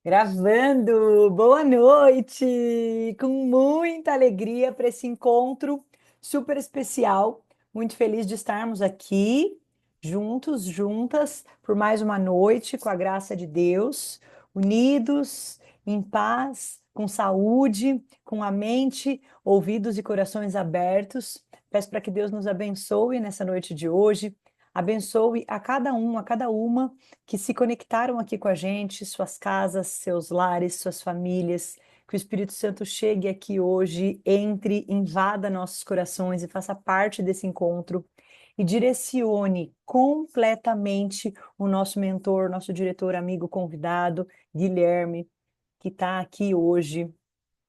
Gravando! Boa noite! Com muita alegria para esse encontro super especial. Muito feliz de estarmos aqui juntos, juntas, por mais uma noite, com a graça de Deus, unidos, em paz, com saúde, com a mente, ouvidos e corações abertos. Peço para que Deus nos abençoe nessa noite de hoje. Abençoe a cada um, a cada uma que se conectaram aqui com a gente, suas casas, seus lares, suas famílias. Que o Espírito Santo chegue aqui hoje, entre, invada nossos corações e faça parte desse encontro e direcione completamente o nosso mentor, nosso diretor, amigo, convidado, Guilherme, que está aqui hoje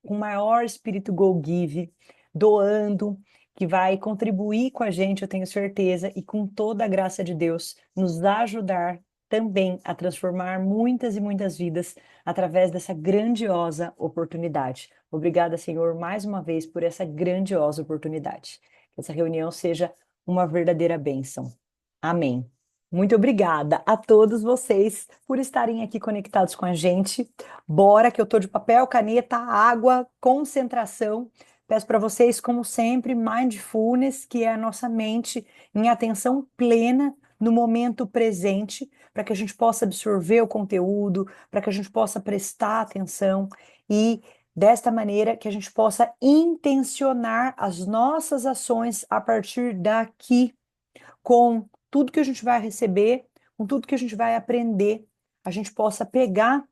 com o maior espírito go-give, doando, que vai contribuir com a gente, eu tenho certeza, e com toda a graça de Deus, nos ajudar também a transformar muitas e muitas vidas através dessa grandiosa oportunidade. Obrigada, Senhor, mais uma vez por essa grandiosa oportunidade. Que essa reunião seja uma verdadeira bênção. Amém. Muito obrigada a todos vocês por estarem aqui conectados com a gente. Bora, que eu tô de papel, caneta, água, concentração. Peço para vocês, como sempre, mindfulness, que é a nossa mente em atenção plena no momento presente, para que a gente possa absorver o conteúdo, para que a gente possa prestar atenção e desta maneira que a gente possa intencionar as nossas ações a partir daqui, com tudo que a gente vai receber, com tudo que a gente vai aprender, a gente possa pegar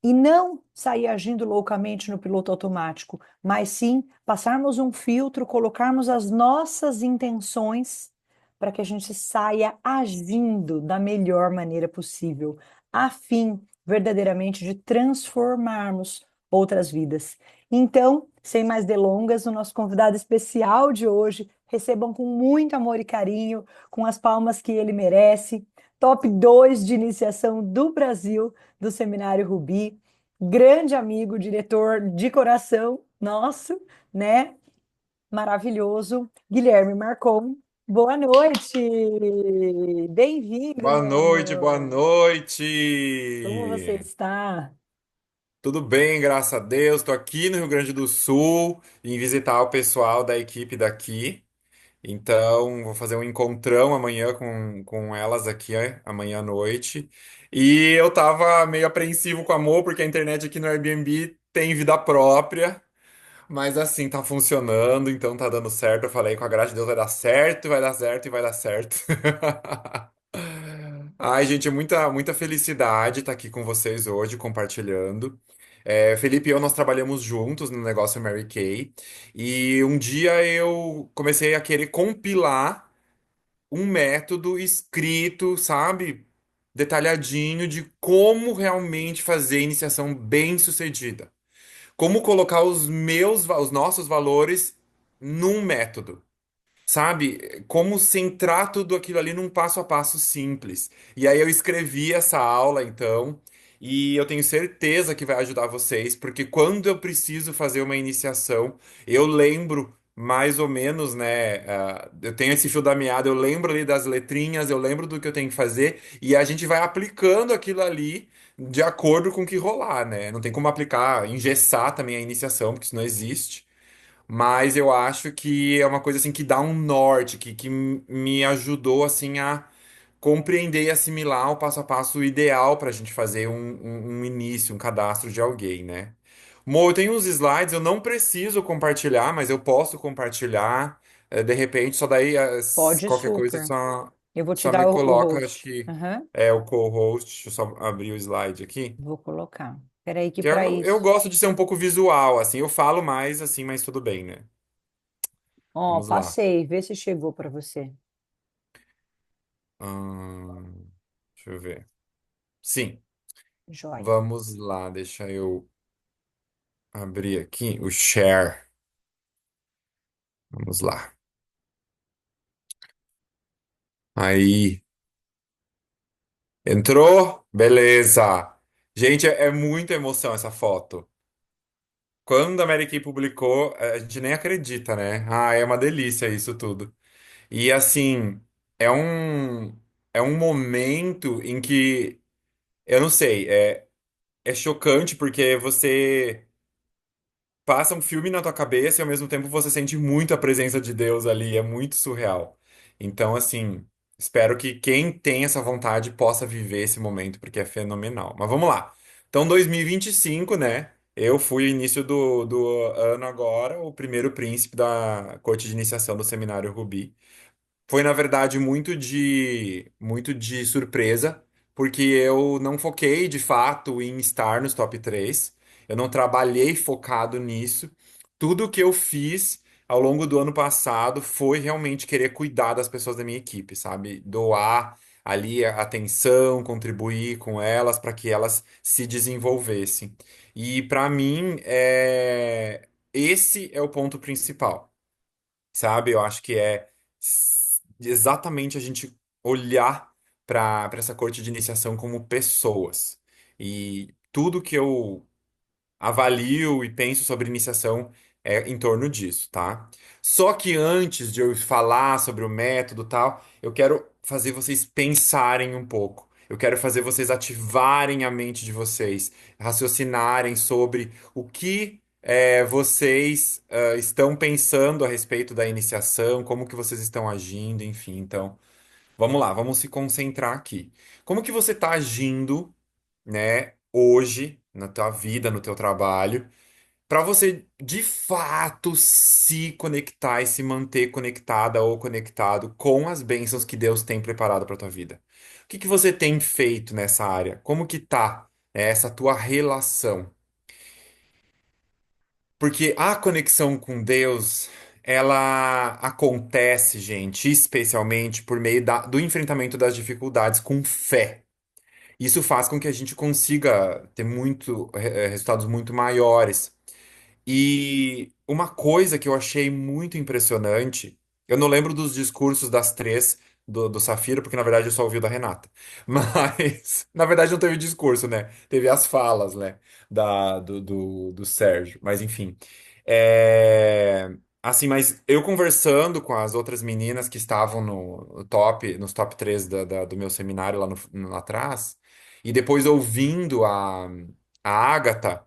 e não sair agindo loucamente no piloto automático, mas sim passarmos um filtro, colocarmos as nossas intenções para que a gente saia agindo da melhor maneira possível, a fim verdadeiramente de transformarmos outras vidas. Então, sem mais delongas, o nosso convidado especial de hoje, recebam com muito amor e carinho, com as palmas que ele merece. Top 2 de iniciação do Brasil do Seminário Rubi, grande amigo, diretor de coração nosso, né? Maravilhoso, Guilherme Marcon. Boa noite, bem-vindo, Boa meu noite, boa amor. Como você noite. está? Tudo bem, graças a Deus. Estou aqui no Rio Grande do Sul em visitar o pessoal da equipe daqui. Então, vou fazer um encontrão amanhã com elas aqui, amanhã à noite. E eu tava meio apreensivo com a Mo, porque a internet aqui no Airbnb tem vida própria. Mas assim, tá funcionando, então tá dando certo. Eu falei, com a graça de Deus vai dar certo, vai dar certo e vai dar certo. Ai, gente, é muita felicidade estar aqui com vocês hoje, compartilhando. Felipe e eu, nós trabalhamos juntos no negócio Mary Kay. E um dia eu comecei a querer compilar um método escrito, sabe? Detalhadinho de como realmente fazer iniciação bem-sucedida. Como colocar os nossos valores num método. Sabe? Como centrar tudo aquilo ali num passo a passo simples. E aí eu escrevi essa aula, então, e eu tenho certeza que vai ajudar vocês, porque quando eu preciso fazer uma iniciação, eu lembro mais ou menos, né? Eu tenho esse fio da meada, eu lembro ali das letrinhas, eu lembro do que eu tenho que fazer, e a gente vai aplicando aquilo ali de acordo com o que rolar, né? Não tem como aplicar, engessar também a iniciação, porque isso não existe. Mas eu acho que é uma coisa assim que dá um norte, que me ajudou assim a compreender e assimilar o passo a passo ideal para a gente fazer um início, um cadastro de alguém, né? Mo, eu tenho uns slides, eu não preciso compartilhar, mas eu posso compartilhar. De repente, só daí Pode qualquer coisa super. Eu vou te só me dar o coloca, acho host. que Aham, é o co-host. Deixa eu só abrir o slide aqui. vou colocar. Peraí que Que para eu isso. gosto de ser um pouco visual, assim, eu falo mais assim, mas tudo bem, né? Ó, Vamos lá. passei, vê se chegou para você. Deixa eu ver. Sim, Joia. vamos lá. Deixa eu abrir aqui o share. Vamos lá. Aí, entrou? Beleza. Gente, é muita emoção essa foto. Quando a Mary Kay publicou, a gente nem acredita, né? Ah, é uma delícia isso tudo. E assim, é um, é um momento em que, eu não sei, é chocante porque você passa um filme na tua cabeça e ao mesmo tempo você sente muito a presença de Deus ali, é muito surreal. Então, assim, espero que quem tem essa vontade possa viver esse momento, porque é fenomenal. Mas vamos lá. Então, 2025, né? Eu fui início do ano agora, o primeiro príncipe da corte de iniciação do Seminário Rubi. Foi, na verdade, muito de surpresa, porque eu não foquei de fato em estar nos top 3. Eu não trabalhei focado nisso. Tudo que eu fiz ao longo do ano passado foi realmente querer cuidar das pessoas da minha equipe, sabe? Doar ali a atenção, contribuir com elas para que elas se desenvolvessem. E para mim, esse é o ponto principal, sabe? Eu acho que é exatamente a gente olhar para essa corte de iniciação como pessoas. E tudo que eu avalio e penso sobre iniciação é em torno disso, tá? Só que antes de eu falar sobre o método e tal, eu quero fazer vocês pensarem um pouco. Eu quero fazer vocês ativarem a mente de vocês, raciocinarem sobre o que vocês estão pensando a respeito da iniciação, como que vocês estão agindo, enfim. Então, vamos lá, vamos se concentrar aqui. Como que você está agindo, né, hoje, na tua vida, no teu trabalho? Para você de fato se conectar e se manter conectada ou conectado com as bênçãos que Deus tem preparado para tua vida. O que que você tem feito nessa área? Como que tá, essa tua relação? Porque a conexão com Deus, ela acontece, gente, especialmente por meio do enfrentamento das dificuldades com fé. Isso faz com que a gente consiga ter resultados muito maiores. E uma coisa que eu achei muito impressionante, eu não lembro dos discursos das três do Safira, porque na verdade eu só ouvi o da Renata. Mas, na verdade não teve discurso, né? Teve as falas, né? Do Sérgio. Mas enfim. Assim, mas eu conversando com as outras meninas que estavam no top, nos top 3 do meu seminário lá, lá atrás, e depois ouvindo a Ágata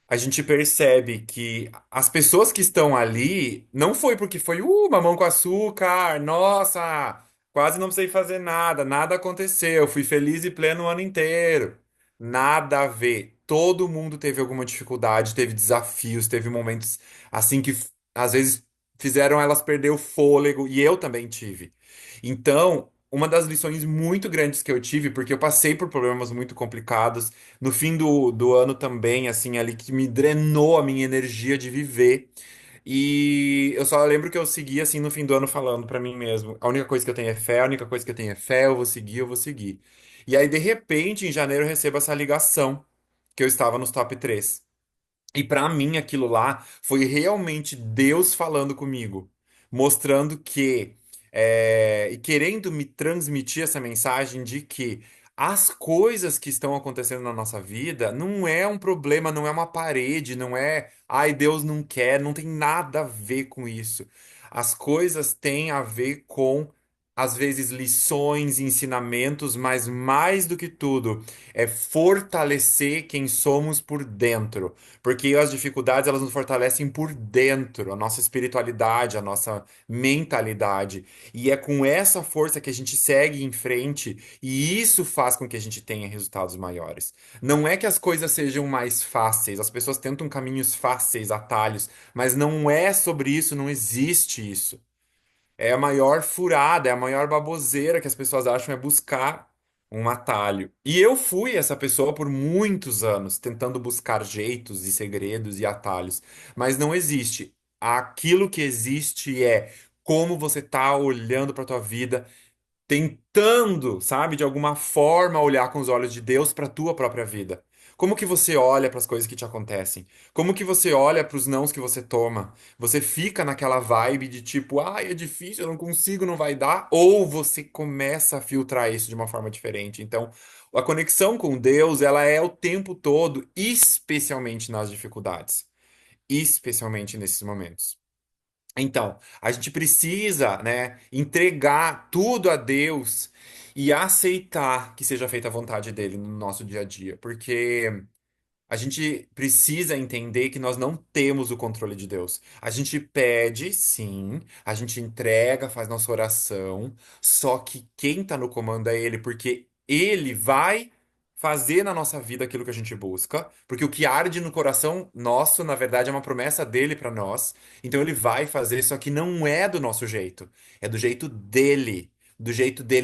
a gente percebe que as pessoas que estão ali não foi porque foi mamão com açúcar, nossa, quase não precisei fazer nada, nada aconteceu, fui feliz e pleno o ano inteiro. Nada a ver. Todo mundo teve alguma dificuldade, teve desafios, teve momentos assim que às vezes fizeram elas perder o fôlego, e eu também tive. Então, uma das lições muito grandes que eu tive, porque eu passei por problemas muito complicados no fim do ano também, assim, ali que me drenou a minha energia de viver. E eu só lembro que eu segui, assim, no fim do ano falando pra mim mesmo: a única coisa que eu tenho é fé, a única coisa que eu tenho é fé, eu vou seguir, eu vou seguir. E aí, de repente, em janeiro, eu recebo essa ligação que eu estava nos top 3. E pra mim aquilo lá foi realmente Deus falando comigo, mostrando que e querendo me transmitir essa mensagem de que as coisas que estão acontecendo na nossa vida não é um problema, não é uma parede, não é, ai, Deus não quer, não tem nada a ver com isso. As coisas têm a ver com às vezes lições, ensinamentos, mas mais do que tudo, é fortalecer quem somos por dentro. Porque as dificuldades, elas nos fortalecem por dentro, a nossa espiritualidade, a nossa mentalidade. E é com essa força que a gente segue em frente, e isso faz com que a gente tenha resultados maiores. Não é que as coisas sejam mais fáceis, as pessoas tentam caminhos fáceis, atalhos, mas não é sobre isso, não existe isso. É a maior furada, é a maior baboseira que as pessoas acham é buscar um atalho. E eu fui essa pessoa por muitos anos, tentando buscar jeitos e segredos e atalhos. Mas não existe. Aquilo que existe é como você está olhando para a tua vida, tentando, sabe, de alguma forma olhar com os olhos de Deus para a tua própria vida. Como que você olha para as coisas que te acontecem? Como que você olha para os nãos que você toma? Você fica naquela vibe de tipo, ai, é difícil, eu não consigo, não vai dar? Ou você começa a filtrar isso de uma forma diferente? Então, a conexão com Deus, ela é o tempo todo, especialmente nas dificuldades, especialmente nesses momentos. Então, a gente precisa, né, entregar tudo a Deus e aceitar que seja feita a vontade dele no nosso dia a dia, porque A gente precisa entender que nós não temos o controle de Deus. A gente pede, sim, a gente entrega, faz nossa oração, só que quem está no comando é Ele, porque Ele vai fazer na nossa vida aquilo que a gente busca, porque o que arde no coração nosso, na verdade, é uma promessa dele para nós. Então Ele vai fazer, só que não é do nosso jeito, é do jeito dele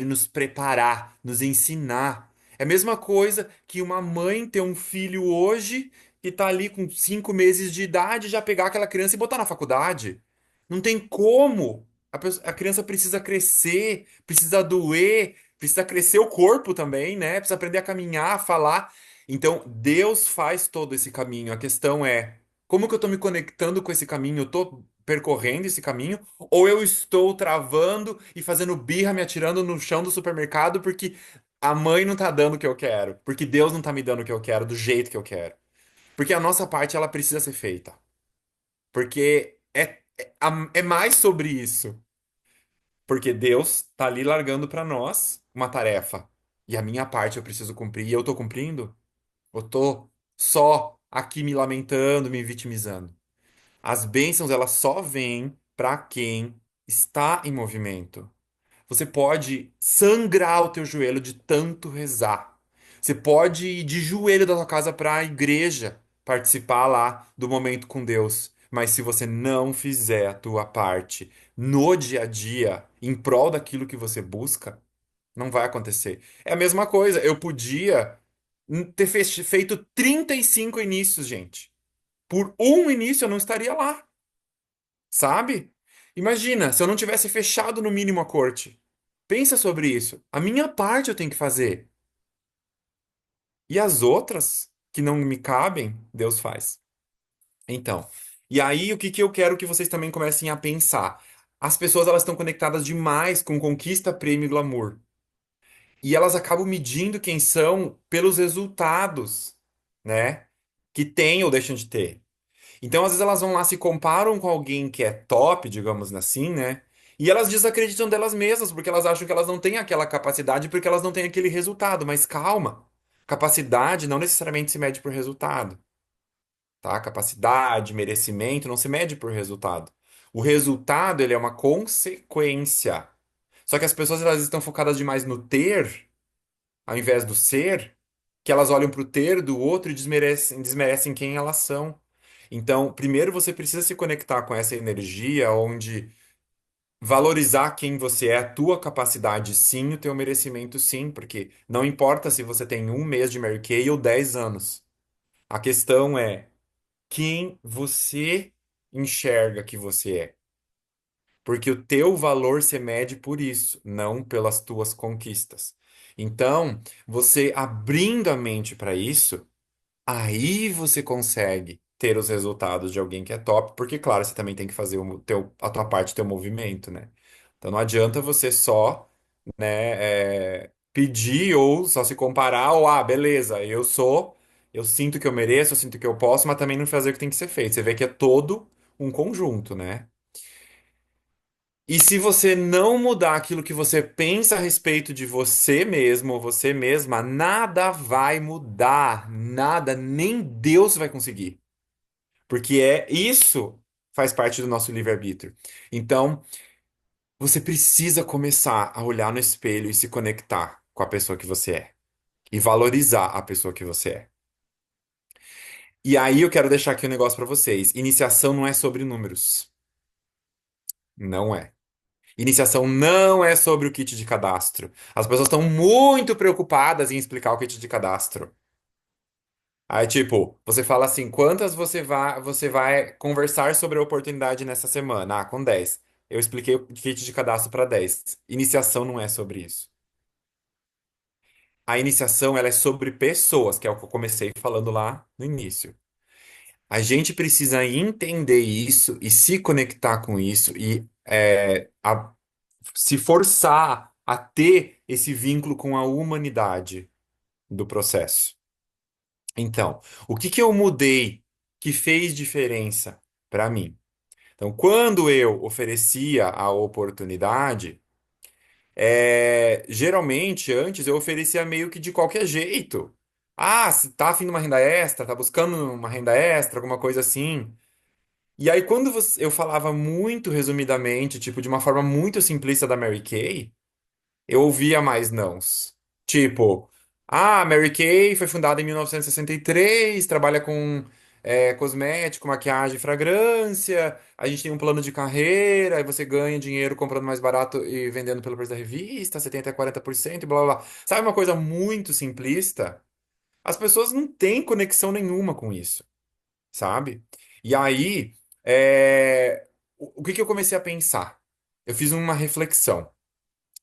nos preparar, nos ensinar. É a mesma coisa que uma mãe ter um filho hoje que tá ali com 5 meses de idade, já pegar aquela criança e botar na faculdade. Não tem como. A criança precisa crescer, precisa doer, precisa crescer o corpo também, né? Precisa aprender a caminhar, a falar. Então, Deus faz todo esse caminho. A questão é, como que eu tô me conectando com esse caminho? Eu tô percorrendo esse caminho? Ou eu estou travando e fazendo birra, me atirando no chão do supermercado porque a mãe não tá dando o que eu quero, porque Deus não tá me dando o que eu quero, do jeito que eu quero. Porque a nossa parte, ela precisa ser feita. Porque é mais sobre isso. Porque Deus tá ali largando pra nós uma tarefa. E a minha parte eu preciso cumprir. E eu tô cumprindo? Eu tô só aqui me lamentando, me vitimizando. As bênçãos, elas só vêm pra quem está em movimento. Você pode sangrar o teu joelho de tanto rezar. Você pode ir de joelho da tua casa para a igreja participar lá do momento com Deus. Mas se você não fizer a tua parte no dia a dia, em prol daquilo que você busca, não vai acontecer. É a mesma coisa. Eu podia ter feito 35 inícios, gente. Por um início eu não estaria lá, sabe? Imagina, se eu não tivesse fechado no mínimo a corte. Pensa sobre isso. A minha parte eu tenho que fazer. E as outras que não me cabem, Deus faz. Então, e aí o que que eu quero que vocês também comecem a pensar? As pessoas elas estão conectadas demais com conquista, prêmio e glamour. E elas acabam medindo quem são pelos resultados, né? Que têm ou deixam de ter. Então, às vezes, elas vão lá, se comparam com alguém que é top, digamos assim, né? E elas desacreditam delas mesmas, porque elas acham que elas não têm aquela capacidade, porque elas não têm aquele resultado. Mas calma, capacidade não necessariamente se mede por resultado, tá? Capacidade, merecimento não se mede por resultado. O resultado, ele é uma consequência. Só que as pessoas, elas estão focadas demais no ter, ao invés do ser, que elas olham para o ter do outro e desmerecem quem elas são. Então, primeiro você precisa se conectar com essa energia onde valorizar quem você é, a tua capacidade sim, o teu merecimento sim, porque não importa se você tem 1 mês de Mary Kay ou 10 anos. A questão é quem você enxerga que você é. Porque o teu valor se mede por isso, não pelas tuas conquistas. Então, você abrindo a mente para isso, aí você consegue ter os resultados de alguém que é top, porque, claro, você também tem que fazer a tua parte, o teu movimento, né? Então não adianta você só, né, pedir ou só se comparar, ou, beleza, eu sinto que eu mereço, eu sinto que eu posso, mas também não fazer o que tem que ser feito. Você vê que é todo um conjunto, né? E se você não mudar aquilo que você pensa a respeito de você mesmo ou você mesma, nada vai mudar, nada, nem Deus vai conseguir. Porque isso faz parte do nosso livre-arbítrio. Então, você precisa começar a olhar no espelho e se conectar com a pessoa que você é e valorizar a pessoa que você é. E aí eu quero deixar aqui um negócio para vocês. Iniciação não é sobre números. Não é. Iniciação não é sobre o kit de cadastro. As pessoas estão muito preocupadas em explicar o kit de cadastro. Aí, tipo, você fala assim, quantas você vai conversar sobre a oportunidade nessa semana? Com 10. Eu expliquei o kit de cadastro para 10. Iniciação não é sobre isso. A iniciação, ela é sobre pessoas, que é o que eu comecei falando lá no início. A gente precisa entender isso e se conectar com isso e se forçar a ter esse vínculo com a humanidade do processo. Então, o que que eu mudei que fez diferença para mim? Então, quando eu oferecia a oportunidade, geralmente antes eu oferecia meio que de qualquer jeito. Ah, se tá afim de uma renda extra, tá buscando uma renda extra, alguma coisa assim. E aí, quando eu falava muito resumidamente, tipo, de uma forma muito simplista da Mary Kay, eu ouvia mais nãos. Tipo, a Mary Kay foi fundada em 1963, trabalha com cosmético, maquiagem, fragrância. A gente tem um plano de carreira, aí você ganha dinheiro comprando mais barato e vendendo pelo preço da revista, você tem até 40% e blá blá blá. Sabe uma coisa muito simplista? As pessoas não têm conexão nenhuma com isso, sabe? E aí, o que que eu comecei a pensar? Eu fiz uma reflexão.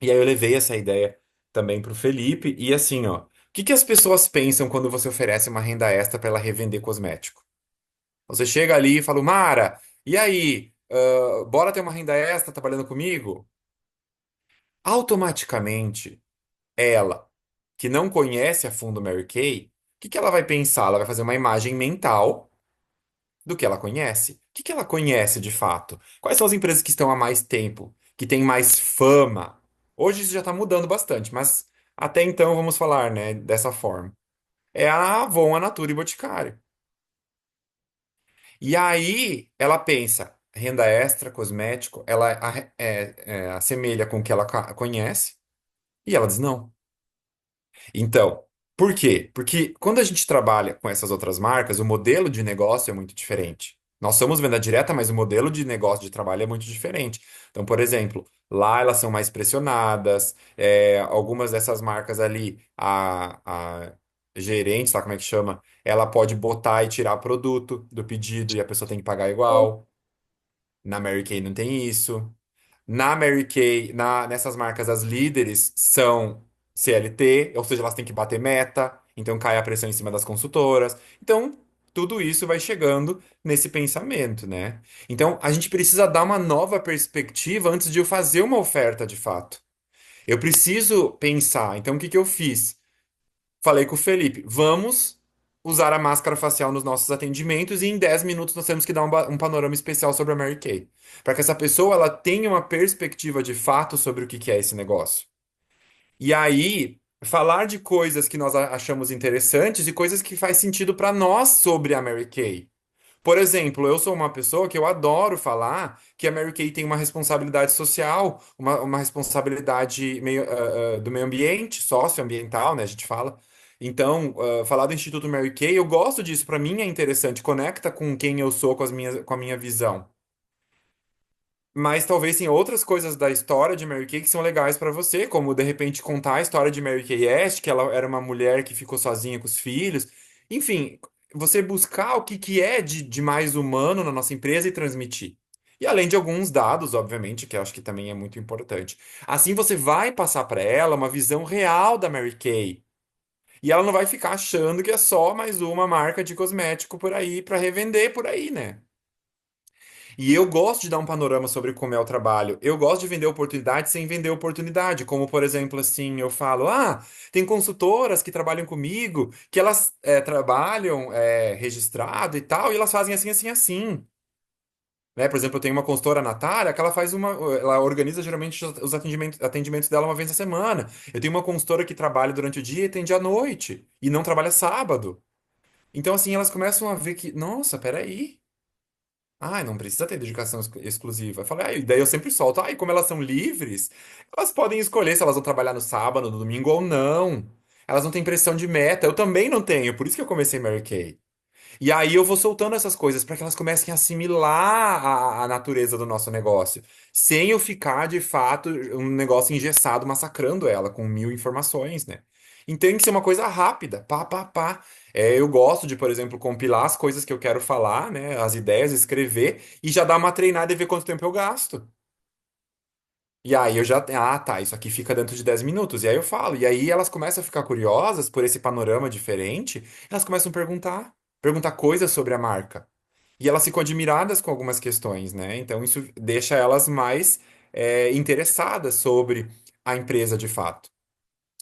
E aí eu levei essa ideia também para o Felipe. E assim, ó, o que que as pessoas pensam quando você oferece uma renda extra para ela revender cosmético? Você chega ali e fala, Mara, e aí, bora ter uma renda extra trabalhando comigo? Automaticamente, ela, que não conhece a fundo Mary Kay, o que que ela vai pensar? Ela vai fazer uma imagem mental do que ela conhece. O que que ela conhece de fato? Quais são as empresas que estão há mais tempo, que têm mais fama? Hoje isso já está mudando bastante, mas até então vamos falar, né, dessa forma. É a Avon, a Natura e Boticário. E aí ela pensa, renda extra, cosmético, ela assemelha com o que ela conhece e ela diz não. Então, por quê? Porque quando a gente trabalha com essas outras marcas, o modelo de negócio é muito diferente. Nós somos venda direta, mas o modelo de negócio de trabalho é muito diferente. Então, por exemplo, lá elas são mais pressionadas, algumas dessas marcas ali, a gerente, sabe como é que chama? Ela pode botar e tirar produto do pedido e a pessoa tem que pagar igual. Na Mary Kay não tem isso. Na Mary Kay, nessas marcas, as líderes são CLT, ou seja, elas têm que bater meta, então cai a pressão em cima das consultoras. Então, tudo isso vai chegando nesse pensamento, né? Então, a gente precisa dar uma nova perspectiva antes de eu fazer uma oferta de fato. Eu preciso pensar. Então, o que que eu fiz? Falei com o Felipe, vamos usar a máscara facial nos nossos atendimentos e em 10 minutos nós temos que dar um panorama especial sobre a Mary Kay. Para que essa pessoa ela tenha uma perspectiva de fato sobre o que que é esse negócio. E aí, falar de coisas que nós achamos interessantes e coisas que faz sentido para nós sobre a Mary Kay. Por exemplo, eu sou uma pessoa que eu adoro falar que a Mary Kay tem uma responsabilidade social, uma responsabilidade do meio ambiente, socioambiental, né? A gente fala. Então, falar do Instituto Mary Kay, eu gosto disso, para mim é interessante, conecta com quem eu sou, com a minha visão. Mas talvez tenha outras coisas da história de Mary Kay que são legais pra você, como de repente contar a história de Mary Kay Ash, que ela era uma mulher que ficou sozinha com os filhos. Enfim, você buscar o que que é de mais humano na nossa empresa e transmitir. E além de alguns dados, obviamente, que eu acho que também é muito importante. Assim você vai passar para ela uma visão real da Mary Kay. E ela não vai ficar achando que é só mais uma marca de cosmético por aí para revender por aí, né? E eu gosto de dar um panorama sobre como é o trabalho. Eu gosto de vender oportunidade sem vender oportunidade. Como, por exemplo, assim, eu falo: tem consultoras que trabalham comigo, que elas trabalham registrado e tal, e elas fazem assim, assim, assim. Né? Por exemplo, eu tenho uma consultora, a Natália, que ela organiza geralmente os atendimentos dela uma vez na semana. Eu tenho uma consultora que trabalha durante o dia e atende à noite, e não trabalha sábado. Então, assim, elas começam a ver que, nossa, peraí. Ah, não precisa ter dedicação exclusiva. Eu falei, daí eu sempre solto. E como elas são livres, elas podem escolher se elas vão trabalhar no sábado, no domingo ou não. Elas não têm pressão de meta. Eu também não tenho, por isso que eu comecei Mary Kay. E aí eu vou soltando essas coisas para que elas comecem a assimilar a natureza do nosso negócio, sem eu ficar, de fato, um negócio engessado, massacrando ela com mil informações, né? Então tem que ser uma coisa rápida, pá, pá, pá. Eu gosto de, por exemplo, compilar as coisas que eu quero falar, né? As ideias, escrever, e já dar uma treinada e ver quanto tempo eu gasto. E aí eu já, tá, isso aqui fica dentro de 10 minutos. E aí eu falo. E aí elas começam a ficar curiosas por esse panorama diferente, elas começam a perguntar coisas sobre a marca. E elas ficam admiradas com algumas questões, né? Então isso deixa elas mais interessadas sobre a empresa de fato.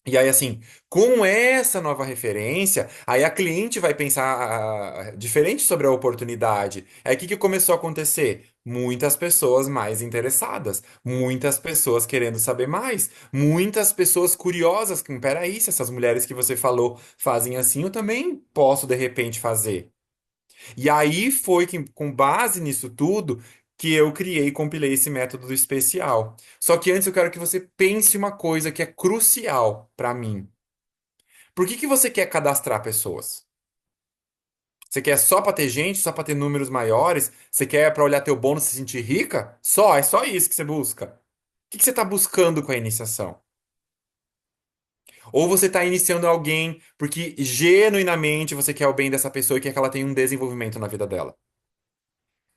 E aí, assim, com essa nova referência, aí a cliente vai pensar diferente sobre a oportunidade. Aí o que que começou a acontecer? muitas pessoas mais interessadas, muitas pessoas querendo saber mais, muitas pessoas curiosas com, peraí, se essas mulheres que você falou fazem assim, eu também posso de repente fazer. E aí foi que, com base nisso tudo, que eu criei e compilei esse método do especial. Só que antes eu quero que você pense uma coisa que é crucial para mim. Por que que você quer cadastrar pessoas? Você quer só para ter gente, só para ter números maiores? Você quer para olhar teu bônus e se sentir rica? Só, é só isso que você busca. O que que você está buscando com a iniciação? Ou você está iniciando alguém porque genuinamente você quer o bem dessa pessoa e quer que ela tenha um desenvolvimento na vida dela.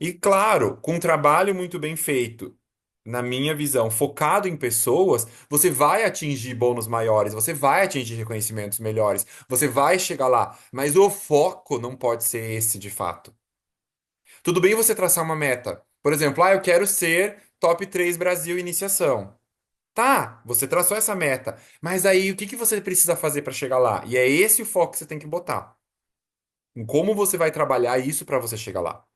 E claro, com um trabalho muito bem feito, na minha visão, focado em pessoas, você vai atingir bônus maiores, você vai atingir reconhecimentos melhores, você vai chegar lá. Mas o foco não pode ser esse de fato. Tudo bem você traçar uma meta. Por exemplo, eu quero ser top 3 Brasil iniciação. Tá, você traçou essa meta, mas aí o que que você precisa fazer para chegar lá? E é esse o foco que você tem que botar. Em como você vai trabalhar isso para você chegar lá.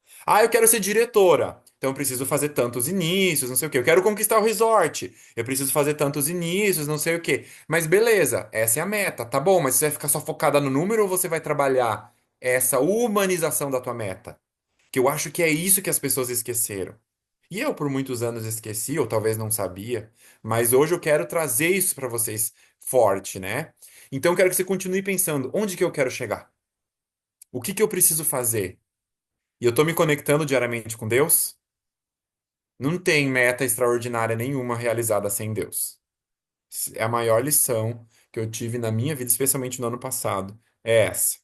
Eu quero ser diretora. Então eu preciso fazer tantos inícios, não sei o quê. Eu quero conquistar o resort. Eu preciso fazer tantos inícios, não sei o quê. Mas beleza, essa é a meta, tá bom, mas você vai ficar só focada no número ou você vai trabalhar essa humanização da tua meta? Que eu acho que é isso que as pessoas esqueceram. E eu, por muitos anos, esqueci, ou talvez não sabia, mas hoje eu quero trazer isso para vocês forte, né? Então eu quero que você continue pensando, onde que eu quero chegar? O que que eu preciso fazer? E eu tô me conectando diariamente com Deus? Não tem meta extraordinária nenhuma realizada sem Deus. É a maior lição que eu tive na minha vida, especialmente no ano passado. É essa.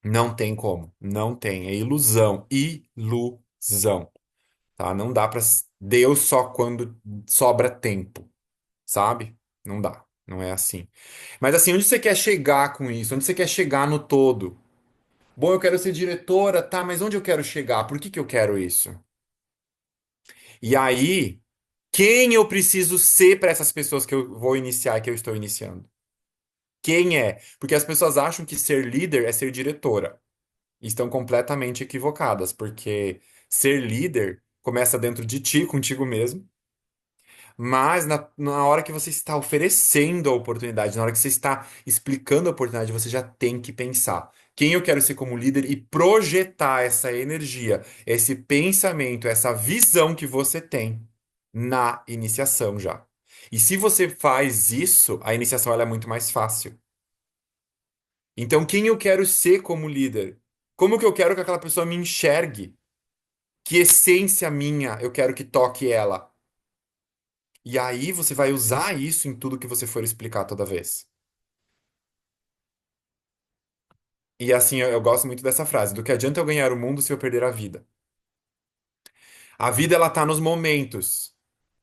Não tem como. Não tem. É ilusão. Ilusão. Tá? Não dá pra Deus só quando sobra tempo, sabe? Não dá. Não é assim. Mas assim, onde você quer chegar com isso? Onde você quer chegar no todo? Bom, eu quero ser diretora, tá, mas onde eu quero chegar? Por que que eu quero isso? E aí, quem eu preciso ser para essas pessoas que eu vou iniciar, que eu estou iniciando? Quem é? Porque as pessoas acham que ser líder é ser diretora. E estão completamente equivocadas, porque ser líder começa dentro de ti, contigo mesmo. Mas na hora que você está oferecendo a oportunidade, na hora que você está explicando a oportunidade, você já tem que pensar quem eu quero ser como líder e projetar essa energia, esse pensamento, essa visão que você tem na iniciação já. E se você faz isso, a iniciação ela é muito mais fácil. Então, quem eu quero ser como líder? Como que eu quero que aquela pessoa me enxergue? Que essência minha eu quero que toque ela? E aí você vai usar isso em tudo que você for explicar toda vez. E assim, eu gosto muito dessa frase, do que adianta eu ganhar o mundo se eu perder a vida? A vida, ela tá nos momentos,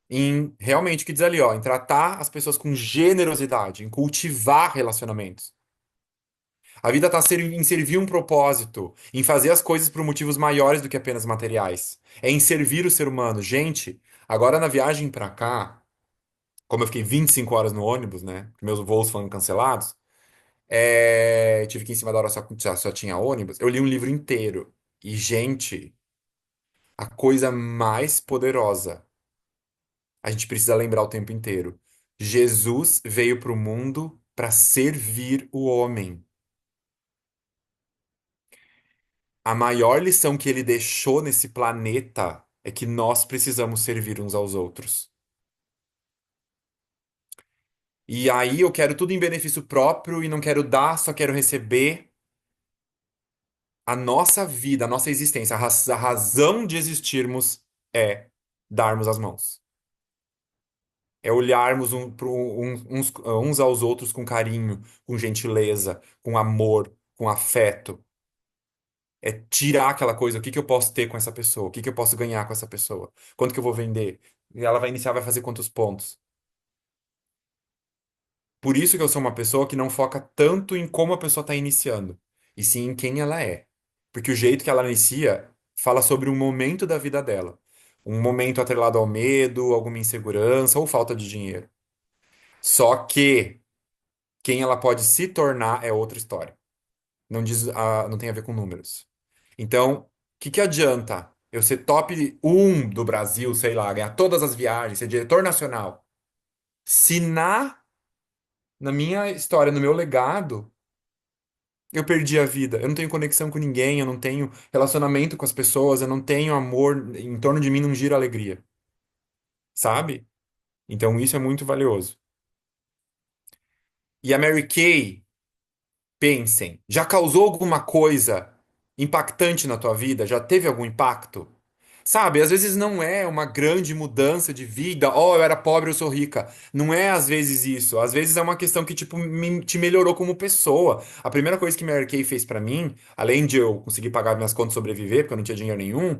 em realmente o que diz ali, ó, em tratar as pessoas com generosidade, em cultivar relacionamentos. A vida tá em servir um propósito, em fazer as coisas por motivos maiores do que apenas materiais. É em servir o ser humano. Gente, agora na viagem pra cá, como eu fiquei 25 horas no ônibus, né? Meus voos foram cancelados. Tive que ir em cima da hora só tinha ônibus. Eu li um livro inteiro. E, gente, a coisa mais poderosa, a gente precisa lembrar o tempo inteiro. Jesus veio para o mundo para servir o homem. A maior lição que ele deixou nesse planeta é que nós precisamos servir uns aos outros. E aí eu quero tudo em benefício próprio e não quero dar, só quero receber. A nossa vida, a nossa existência, a razão de existirmos é darmos as mãos. É olharmos uns aos outros com carinho, com gentileza, com amor, com afeto. É tirar aquela coisa, o que que eu posso ter com essa pessoa? O que que eu posso ganhar com essa pessoa? Quanto que eu vou vender? E ela vai iniciar, vai fazer quantos pontos? Por isso que eu sou uma pessoa que não foca tanto em como a pessoa está iniciando, e sim em quem ela é. Porque o jeito que ela inicia fala sobre um momento da vida dela. Um momento atrelado ao medo, alguma insegurança ou falta de dinheiro. Só que quem ela pode se tornar é outra história. Não diz, não tem a ver com números. Então, o que que adianta? eu ser top um do Brasil, sei lá, ganhar todas as viagens, ser diretor nacional. Se na minha história, no meu legado, eu perdi a vida. Eu não tenho conexão com ninguém, eu não tenho relacionamento com as pessoas, eu não tenho amor, em torno de mim não gira alegria, sabe? Então isso é muito valioso. E a Mary Kay, pensem, já causou alguma coisa impactante na tua vida? Já teve algum impacto? Sabe, às vezes não é uma grande mudança de vida. Oh, eu era pobre, eu sou rica. Não é às vezes isso. Às vezes é uma questão que, tipo, te melhorou como pessoa. A primeira coisa que Mary Kay fez pra mim, além de eu conseguir pagar minhas contas e sobreviver, porque eu não tinha dinheiro nenhum,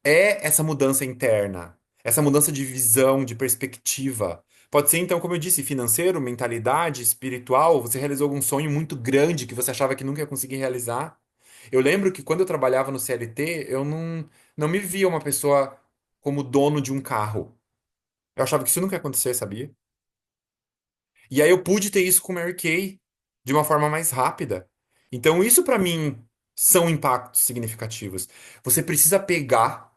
é essa mudança interna. Essa mudança de visão, de perspectiva. Pode ser, então, como eu disse, financeiro, mentalidade, espiritual. Você realizou algum sonho muito grande que você achava que nunca ia conseguir realizar. Eu lembro que quando eu trabalhava no CLT, eu não me via uma pessoa como dono de um carro. Eu achava que isso nunca ia acontecer, sabia? E aí eu pude ter isso com Mary Kay de uma forma mais rápida. Então, isso pra mim são impactos significativos. Você precisa pegar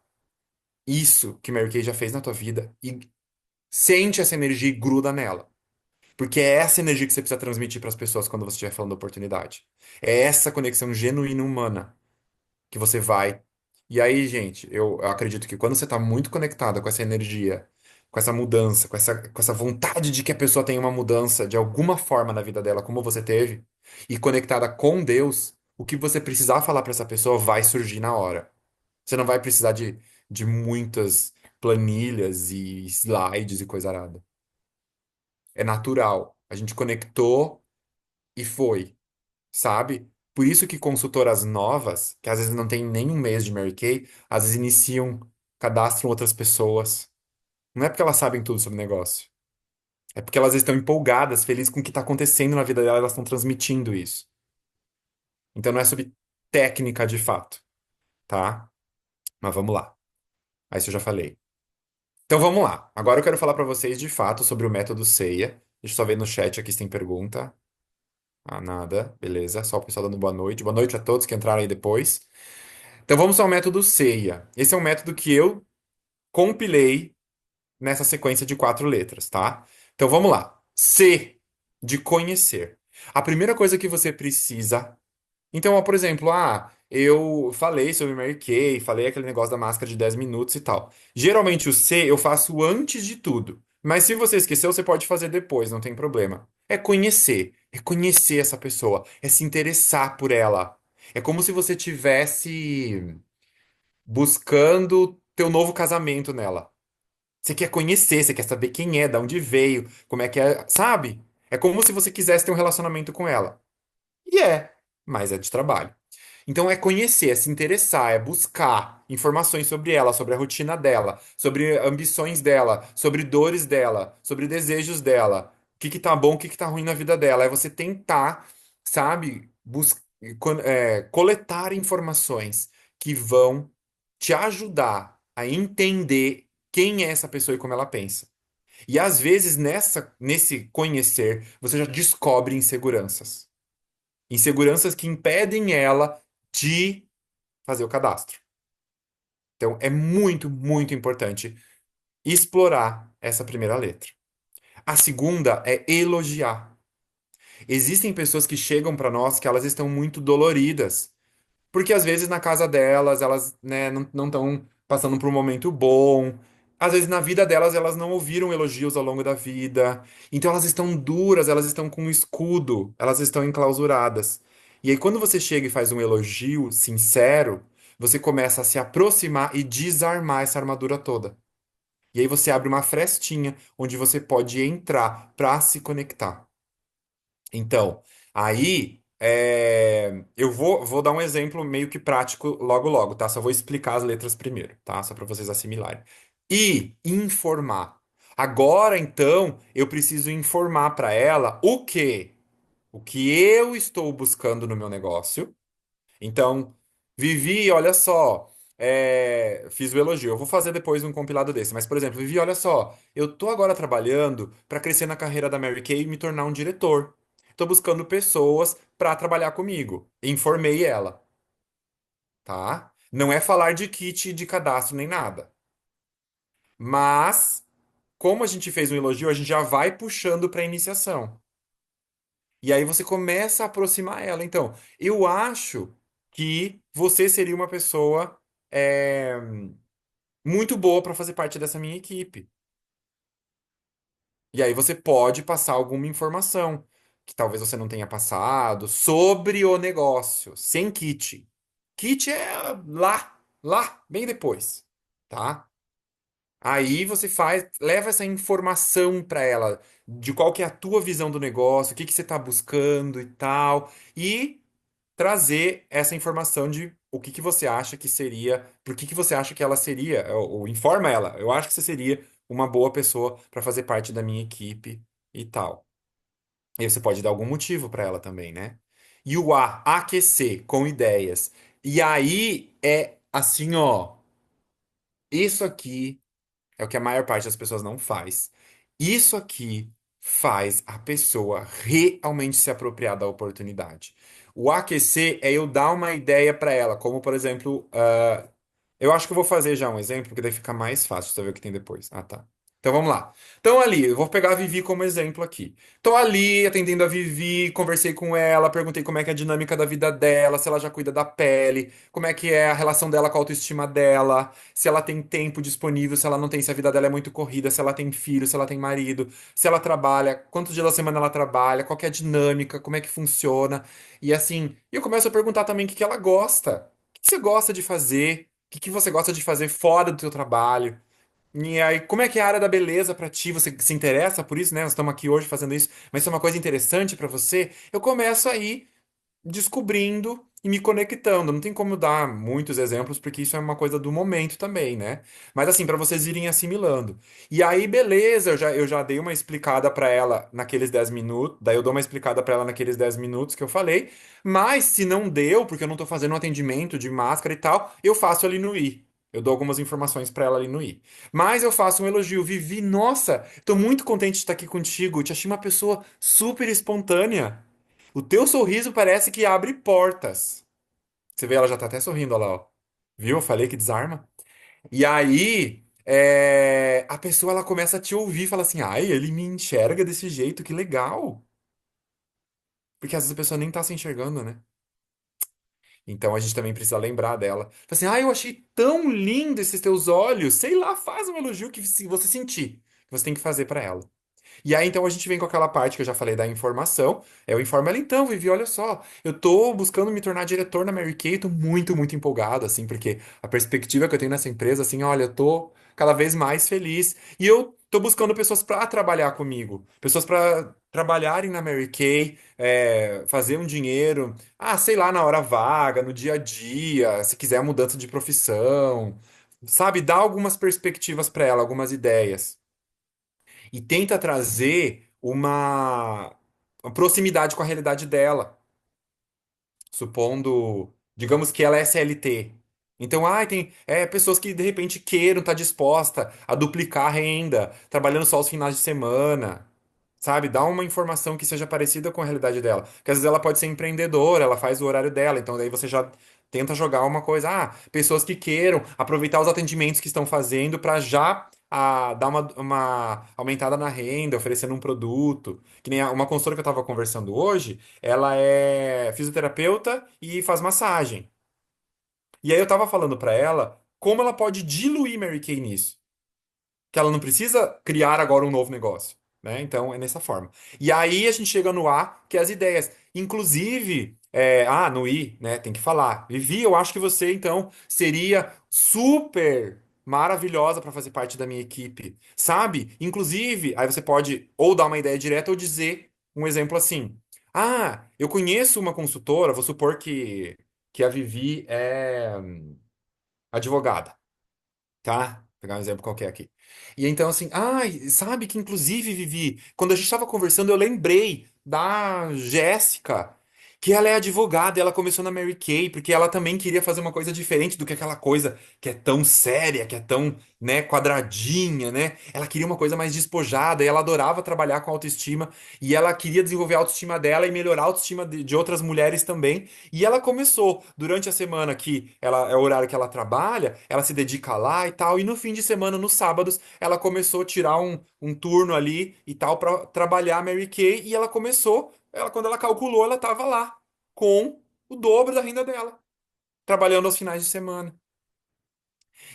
isso que Mary Kay já fez na tua vida e sente essa energia e gruda nela. Porque é essa energia que você precisa transmitir para as pessoas quando você estiver falando da oportunidade. É essa conexão genuína humana que você vai. E aí, gente, eu acredito que quando você está muito conectada com essa energia, com essa mudança, com essa vontade de que a pessoa tenha uma mudança de alguma forma na vida dela, como você teve, e conectada com Deus, o que você precisar falar para essa pessoa vai surgir na hora. Você não vai precisar de muitas planilhas e slides e coisa arada. É natural. A gente conectou e foi, sabe? Por isso que consultoras novas, que às vezes não tem nem um mês de Mary Kay, às vezes iniciam, cadastram outras pessoas. Não é porque elas sabem tudo sobre o negócio. É porque elas estão empolgadas, felizes com o que está acontecendo na vida dela, elas estão transmitindo isso. Então não é sobre técnica de fato, tá? Mas vamos lá. Aí isso eu já falei. Então vamos lá. Agora eu quero falar para vocês de fato sobre o método CEIA. Deixa eu só ver no chat aqui se tem pergunta. Ah, nada. Beleza. Só o pessoal dando boa noite. Boa noite a todos que entraram aí depois. Então vamos ao método CEIA. Esse é um método que eu compilei nessa sequência de 4 letras, tá? Então vamos lá. C de conhecer. A primeira coisa que você precisa. Então, ó, por exemplo, eu falei sobre Mary Kay, falei aquele negócio da máscara de 10 minutos e tal. Geralmente o C eu faço antes de tudo. Mas se você esqueceu, você pode fazer depois, não tem problema. É conhecer essa pessoa, é se interessar por ela. É como se você tivesse buscando teu novo casamento nela. Você quer conhecer, você quer saber quem é, de onde veio, como é que é, sabe? É como se você quisesse ter um relacionamento com ela. E mas é de trabalho. Então é conhecer, é se interessar, é buscar informações sobre ela, sobre a rotina dela, sobre ambições dela, sobre dores dela, sobre desejos dela, o que tá bom, o que tá ruim na vida dela. É você tentar, sabe, coletar informações que vão te ajudar a entender quem é essa pessoa e como ela pensa. E às vezes nesse conhecer, você já descobre inseguranças. Inseguranças que impedem ela de fazer o cadastro. Então, é muito, muito importante explorar essa primeira letra. A segunda é elogiar. Existem pessoas que chegam para nós que elas estão muito doloridas. Porque às vezes na casa delas, elas, né, não estão passando por um momento bom. Às vezes na vida delas, elas não ouviram elogios ao longo da vida. Então elas estão duras, elas estão com um escudo, elas estão enclausuradas. E aí quando você chega e faz um elogio sincero, você começa a se aproximar e desarmar essa armadura toda. E aí você abre uma frestinha onde você pode entrar para se conectar. Então, aí eu vou dar um exemplo meio que prático logo logo, tá? Só vou explicar as letras primeiro, tá? Só para vocês assimilarem. E informar. Agora, então, eu preciso informar para ela o quê? O que eu estou buscando no meu negócio. Então, Vivi, olha só, fiz o elogio. Eu vou fazer depois um compilado desse. Mas, por exemplo, Vivi, olha só, eu tô agora trabalhando para crescer na carreira da Mary Kay e me tornar um diretor. Tô buscando pessoas para trabalhar comigo. Informei ela, tá? Não é falar de kit de cadastro nem nada. Mas, como a gente fez um elogio, a gente já vai puxando para iniciação. E aí você começa a aproximar ela. Então, eu acho que você seria uma pessoa é, muito boa para fazer parte dessa minha equipe. E aí você pode passar alguma informação que talvez você não tenha passado sobre o negócio, sem kit. Kit é lá, bem depois, tá? Aí você faz, leva essa informação para ela de qual que é a tua visão do negócio, o que que você está buscando e tal, e trazer essa informação de o que que você acha que seria, por que que você acha que ela seria, ou informa ela, eu acho que você seria uma boa pessoa para fazer parte da minha equipe e tal. E você pode dar algum motivo para ela também, né? E o A, aquecer com ideias. E aí é assim, ó, isso aqui é o que a maior parte das pessoas não faz. Isso aqui faz a pessoa realmente se apropriar da oportunidade. O aquecer é eu dar uma ideia para ela, como por exemplo, eu acho que eu vou fazer já um exemplo, porque daí fica mais fácil você ver o que tem depois. Ah, tá. Então vamos lá. Então ali, eu vou pegar a Vivi como exemplo aqui. Tô ali atendendo a Vivi, conversei com ela, perguntei como é que é a dinâmica da vida dela, se ela já cuida da pele, como é que é a relação dela com a autoestima dela, se ela tem tempo disponível, se ela não tem, se a vida dela é muito corrida, se ela tem filho, se ela tem marido, se ela trabalha, quantos dias da semana ela trabalha, qual que é a dinâmica, como é que funciona. E assim, eu começo a perguntar também o que que ela gosta. O que você gosta de fazer? O que que você gosta de fazer fora do seu trabalho? E aí, como é que é a área da beleza pra ti? Você se interessa por isso, né? Nós estamos aqui hoje fazendo isso, mas isso é uma coisa interessante pra você? Eu começo aí descobrindo e me conectando. Não tem como dar muitos exemplos, porque isso é uma coisa do momento também, né? Mas assim, para vocês irem assimilando. E aí, beleza, eu já dei uma explicada para ela naqueles 10 minutos, daí eu dou uma explicada para ela naqueles 10 minutos que eu falei, mas se não deu, porque eu não tô fazendo um atendimento de máscara e tal, eu faço ali no I. Eu dou algumas informações para ela ali no I. Mas eu faço um elogio. Vivi, nossa, tô muito contente de estar aqui contigo. Te achei uma pessoa super espontânea. O teu sorriso parece que abre portas. Você vê, ela já tá até sorrindo, olha lá, ó. Viu? Eu falei que desarma. E aí, a pessoa ela começa a te ouvir e fala assim: ai, ele me enxerga desse jeito, que legal. Porque às vezes a pessoa nem tá se enxergando, né? Então a gente também precisa lembrar dela. Fala assim: ai, eu achei tão lindo esses teus olhos. Sei lá, faz um elogio que se você sentir, que você tem que fazer pra ela. E aí, então, a gente vem com aquela parte que eu já falei da informação. Eu informo ela, então, Vivi, olha só, eu tô buscando me tornar diretor na Mary Kay, tô muito, muito empolgado, assim, porque a perspectiva que eu tenho nessa empresa, assim, olha, eu tô cada vez mais feliz. E eu tô buscando pessoas para trabalhar comigo, pessoas para trabalharem na Mary Kay, fazer um dinheiro, sei lá, na hora vaga, no dia a dia, se quiser mudança de profissão, sabe, dar algumas perspectivas para ela, algumas ideias e tenta trazer uma proximidade com a realidade dela, supondo, digamos que ela é CLT. Então, tem pessoas que de repente queiram estar disposta a duplicar a renda, trabalhando só os finais de semana, sabe? Dá uma informação que seja parecida com a realidade dela. Porque às vezes ela pode ser empreendedora, ela faz o horário dela, então daí você já tenta jogar uma coisa, pessoas que queiram aproveitar os atendimentos que estão fazendo para já dar uma aumentada na renda, oferecendo um produto. Que nem uma consultora que eu estava conversando hoje, ela é fisioterapeuta e faz massagem. E aí eu tava falando para ela como ela pode diluir Mary Kay nisso que ela não precisa criar agora um novo negócio, né? Então é nessa forma. E aí a gente chega no A, que é as ideias. Inclusive, no I, né? Tem que falar. Vivi, eu acho que você então seria super maravilhosa para fazer parte da minha equipe, sabe? Inclusive, aí você pode ou dar uma ideia direta ou dizer um exemplo assim. Eu conheço uma consultora, vou supor que a Vivi é advogada, tá? Vou pegar um exemplo qualquer aqui. E então, assim, sabe que inclusive, Vivi, quando a gente estava conversando, eu lembrei da Jéssica. que ela é advogada, e ela começou na Mary Kay, porque ela também queria fazer uma coisa diferente do que aquela coisa que é tão séria, que é tão, né, quadradinha, né? Ela queria uma coisa mais despojada, e ela adorava trabalhar com autoestima, e ela queria desenvolver a autoestima dela e melhorar a autoestima de outras mulheres também. E ela começou, durante a semana que ela é o horário que ela trabalha, ela se dedica lá e tal, e no fim de semana, nos sábados, ela começou a tirar um turno ali e tal para trabalhar a Mary Kay, e ela começou. Quando ela calculou, ela estava lá com o dobro da renda dela, trabalhando aos finais de semana.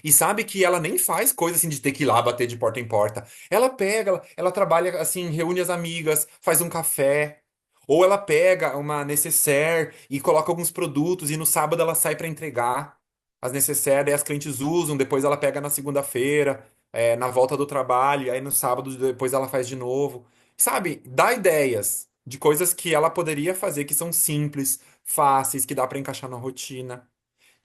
E sabe que ela nem faz coisa assim de ter que ir lá bater de porta em porta. Ela pega, ela trabalha assim, reúne as amigas, faz um café. Ou ela pega uma necessaire e coloca alguns produtos e no sábado ela sai para entregar as necessaires, daí as clientes usam, depois ela pega na segunda-feira, na volta do trabalho, e aí no sábado depois ela faz de novo. Sabe, dá ideias de coisas que ela poderia fazer que são simples, fáceis, que dá para encaixar na rotina.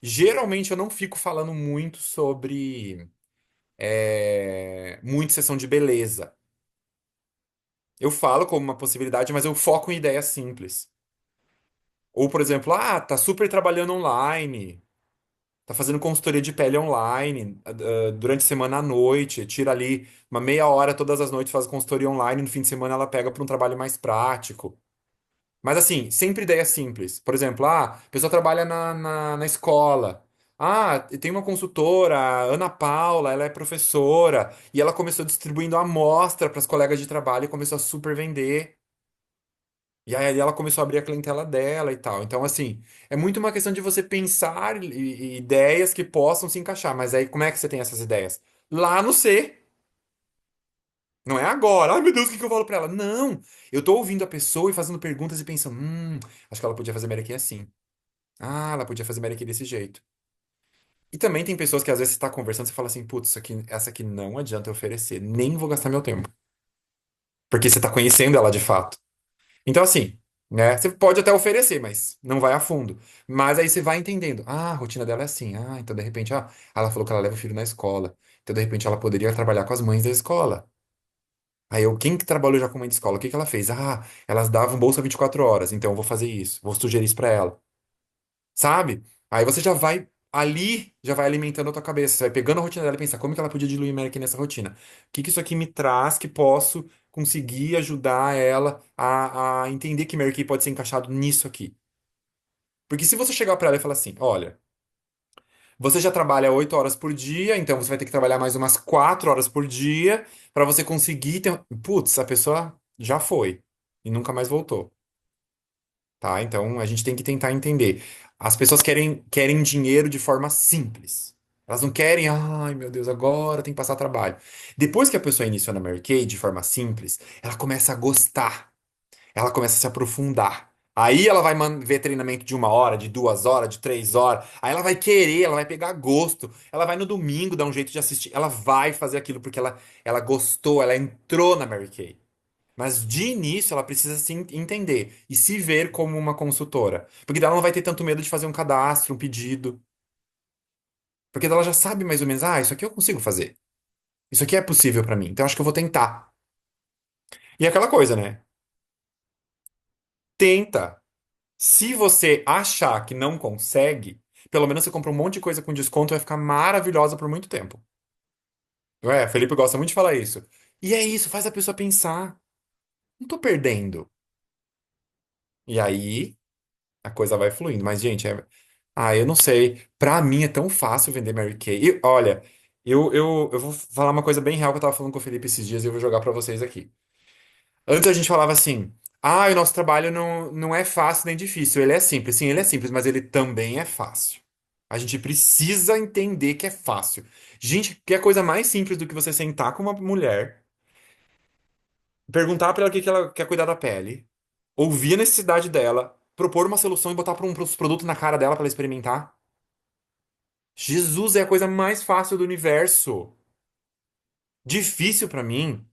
Geralmente eu não fico falando muito sobre muito sessão de beleza. Eu falo como uma possibilidade, mas eu foco em ideias simples. Ou, por exemplo, tá super trabalhando online, tá fazendo consultoria de pele online, durante a semana à noite, tira ali uma meia hora todas as noites, faz consultoria online, no fim de semana ela pega para um trabalho mais prático. Mas assim, sempre ideia simples. Por exemplo, a pessoa trabalha na escola. Tem uma consultora, a Ana Paula, ela é professora, e ela começou distribuindo amostra para as colegas de trabalho e começou a super vender. E aí ela começou a abrir a clientela dela e tal. Então, assim, é muito uma questão de você pensar e ideias que possam se encaixar. Mas aí, como é que você tem essas ideias? Lá no C. Não é agora. Ai, meu Deus, o que que eu falo pra ela? Não. Eu tô ouvindo a pessoa e fazendo perguntas e pensando, acho que ela podia fazer Mary Kay assim. Ela podia fazer Mary Kay desse jeito. E também tem pessoas que às vezes você tá conversando e você fala assim, putz, essa aqui não adianta eu oferecer, nem vou gastar meu tempo. Porque você tá conhecendo ela de fato. Então, assim, né? Você pode até oferecer, mas não vai a fundo. Mas aí você vai entendendo. A rotina dela é assim. Então de repente, ela falou que ela leva o filho na escola. Então, de repente, ela poderia trabalhar com as mães da escola. Quem que trabalhou já com mãe de escola? O que que ela fez? Elas davam bolsa 24 horas, então eu vou fazer isso, vou sugerir isso pra ela. Sabe? Aí você já vai ali, já vai alimentando a tua cabeça, você vai pegando a rotina dela e pensar como que ela podia diluir Mary Kay nessa rotina. O que que isso aqui me traz que posso conseguir ajudar ela a entender que Mary Kay pode ser encaixado nisso aqui? Porque se você chegar pra ela e falar assim, olha, você já trabalha 8 horas por dia, então você vai ter que trabalhar mais umas 4 horas por dia para você conseguir ter. Putz, a pessoa já foi e nunca mais voltou, tá? Então a gente tem que tentar entender. As pessoas querem dinheiro de forma simples. Elas não querem, ai meu Deus, agora tem que passar trabalho. Depois que a pessoa inicia na Mary Kay de forma simples, ela começa a gostar, ela começa a se aprofundar. Aí ela vai ver treinamento de 1 hora, de 2 horas, de 3 horas. Aí ela vai querer, ela vai pegar gosto. Ela vai no domingo dar um jeito de assistir. Ela vai fazer aquilo porque ela gostou, ela entrou na Mary Kay. Mas de início ela precisa se entender e se ver como uma consultora. Porque daí ela não vai ter tanto medo de fazer um cadastro, um pedido. Porque daí ela já sabe mais ou menos, isso aqui eu consigo fazer. Isso aqui é possível pra mim. Então acho que eu vou tentar. E é aquela coisa, né? Tenta. Se você achar que não consegue, pelo menos você compra um monte de coisa com desconto e vai ficar maravilhosa por muito tempo. Felipe gosta muito de falar isso. E é isso, faz a pessoa pensar. Não tô perdendo. E aí a coisa vai fluindo. Mas, gente, eu não sei. Pra mim é tão fácil vender Mary Kay. E, olha, eu vou falar uma coisa bem real que eu tava falando com o Felipe esses dias e eu vou jogar pra vocês aqui. Antes a gente falava assim: o nosso trabalho não é fácil nem difícil. Ele é simples. Sim, ele é simples, mas ele também é fácil. A gente precisa entender que é fácil. Gente, que é coisa mais simples do que você sentar com uma mulher, perguntar pra ela o que que ela quer cuidar da pele, ouvir a necessidade dela, propor uma solução e botar pros produtos na cara dela pra ela experimentar. Jesus é a coisa mais fácil do universo. Difícil pra mim.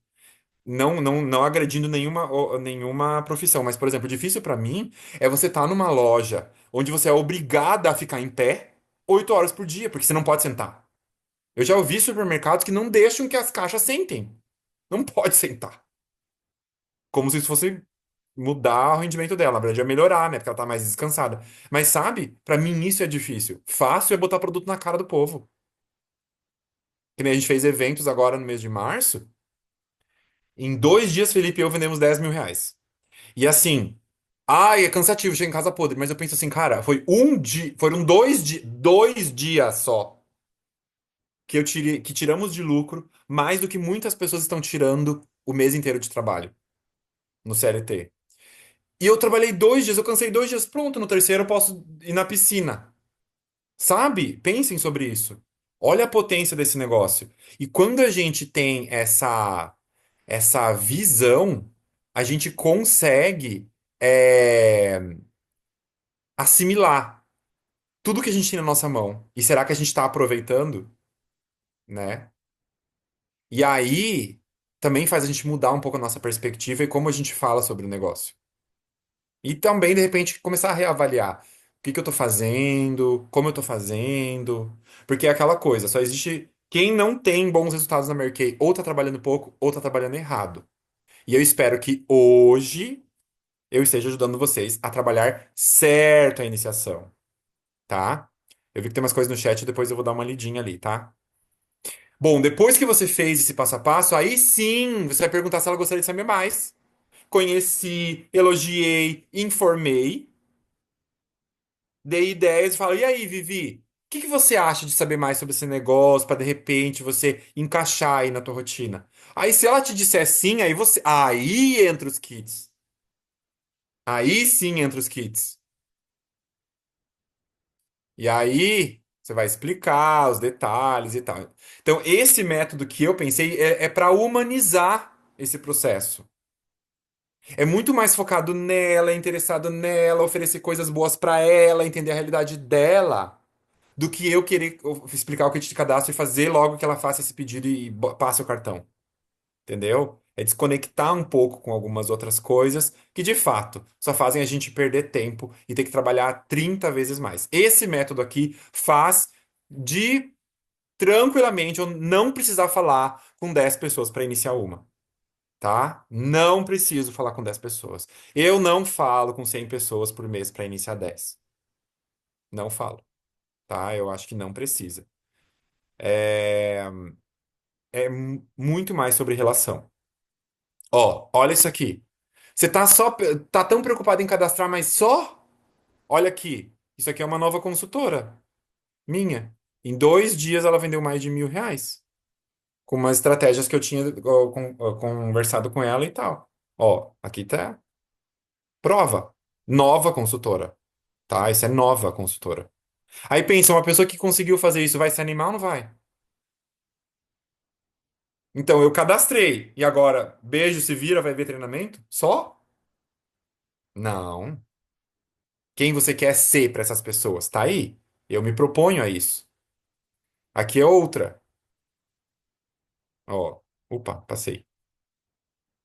Não agredindo nenhuma profissão, mas, por exemplo, difícil pra mim é você estar numa loja onde você é obrigada a ficar em pé 8 horas por dia, porque você não pode sentar. Eu já ouvi supermercados que não deixam que as caixas sentem. Não pode sentar. Como se isso fosse. mudar o rendimento dela, na verdade, é melhorar, né? Porque ela tá mais descansada. Mas sabe, pra mim isso é difícil. Fácil é botar produto na cara do povo. Que nem a gente fez eventos agora no mês de março. Em 2 dias, Felipe e eu vendemos R$ 10.000. E assim, ai, é cansativo chegar em casa podre, mas eu penso assim, cara, foi um dia, foram 2 dias só que tiramos de lucro mais do que muitas pessoas estão tirando o mês inteiro de trabalho no CLT. E eu trabalhei 2 dias, eu cansei 2 dias, pronto, no terceiro eu posso ir na piscina. Sabe? Pensem sobre isso. Olha a potência desse negócio. E quando a gente tem essa visão, a gente consegue assimilar tudo que a gente tem na nossa mão. E será que a gente está aproveitando, né? E aí também faz a gente mudar um pouco a nossa perspectiva e como a gente fala sobre o negócio. E também, de repente, começar a reavaliar o que que eu tô fazendo, como eu tô fazendo. Porque é aquela coisa, só existe quem não tem bons resultados na Mary Kay, ou tá trabalhando pouco, ou tá trabalhando errado. E eu espero que hoje eu esteja ajudando vocês a trabalhar certo a iniciação, tá? Eu vi que tem umas coisas no chat, depois eu vou dar uma lidinha ali, tá? Bom, depois que você fez esse passo a passo, aí sim você vai perguntar se ela gostaria de saber mais. Conheci, elogiei, informei. Dei ideias e falo, e aí, Vivi, o que que você acha de saber mais sobre esse negócio para de repente você encaixar aí na tua rotina? Aí se ela te disser sim, aí entra os kits. Aí sim entra os kits. E aí você vai explicar os detalhes e tal. Então, esse método que eu pensei é para humanizar esse processo. É muito mais focado nela, interessado nela, oferecer coisas boas para ela, entender a realidade dela, do que eu querer explicar o kit de cadastro e fazer logo que ela faça esse pedido e passe o cartão. Entendeu? É desconectar um pouco com algumas outras coisas que, de fato, só fazem a gente perder tempo e ter que trabalhar 30 vezes mais. Esse método aqui faz de tranquilamente eu não precisar falar com 10 pessoas para iniciar uma, tá? Não preciso falar com 10 pessoas. Eu não falo com 100 pessoas por mês para iniciar 10. Não falo, tá? Eu acho que não precisa. É, muito mais sobre relação. Ó, olha isso aqui. Você tá tão preocupado em cadastrar, mas só? Olha aqui. Isso aqui é uma nova consultora minha. Em 2 dias ela vendeu mais de R$ 1.000. Com umas estratégias que eu tinha conversado com ela e tal. Ó, aqui tá prova. Nova consultora, tá? Isso é nova consultora. Aí pensa, uma pessoa que conseguiu fazer isso vai se animar ou não vai? Então eu cadastrei. E agora, beijo, se vira, vai ver treinamento? Só? Não. Quem você quer ser para essas pessoas? Tá aí. Eu me proponho a isso. Aqui é outra. Ó, opa, passei.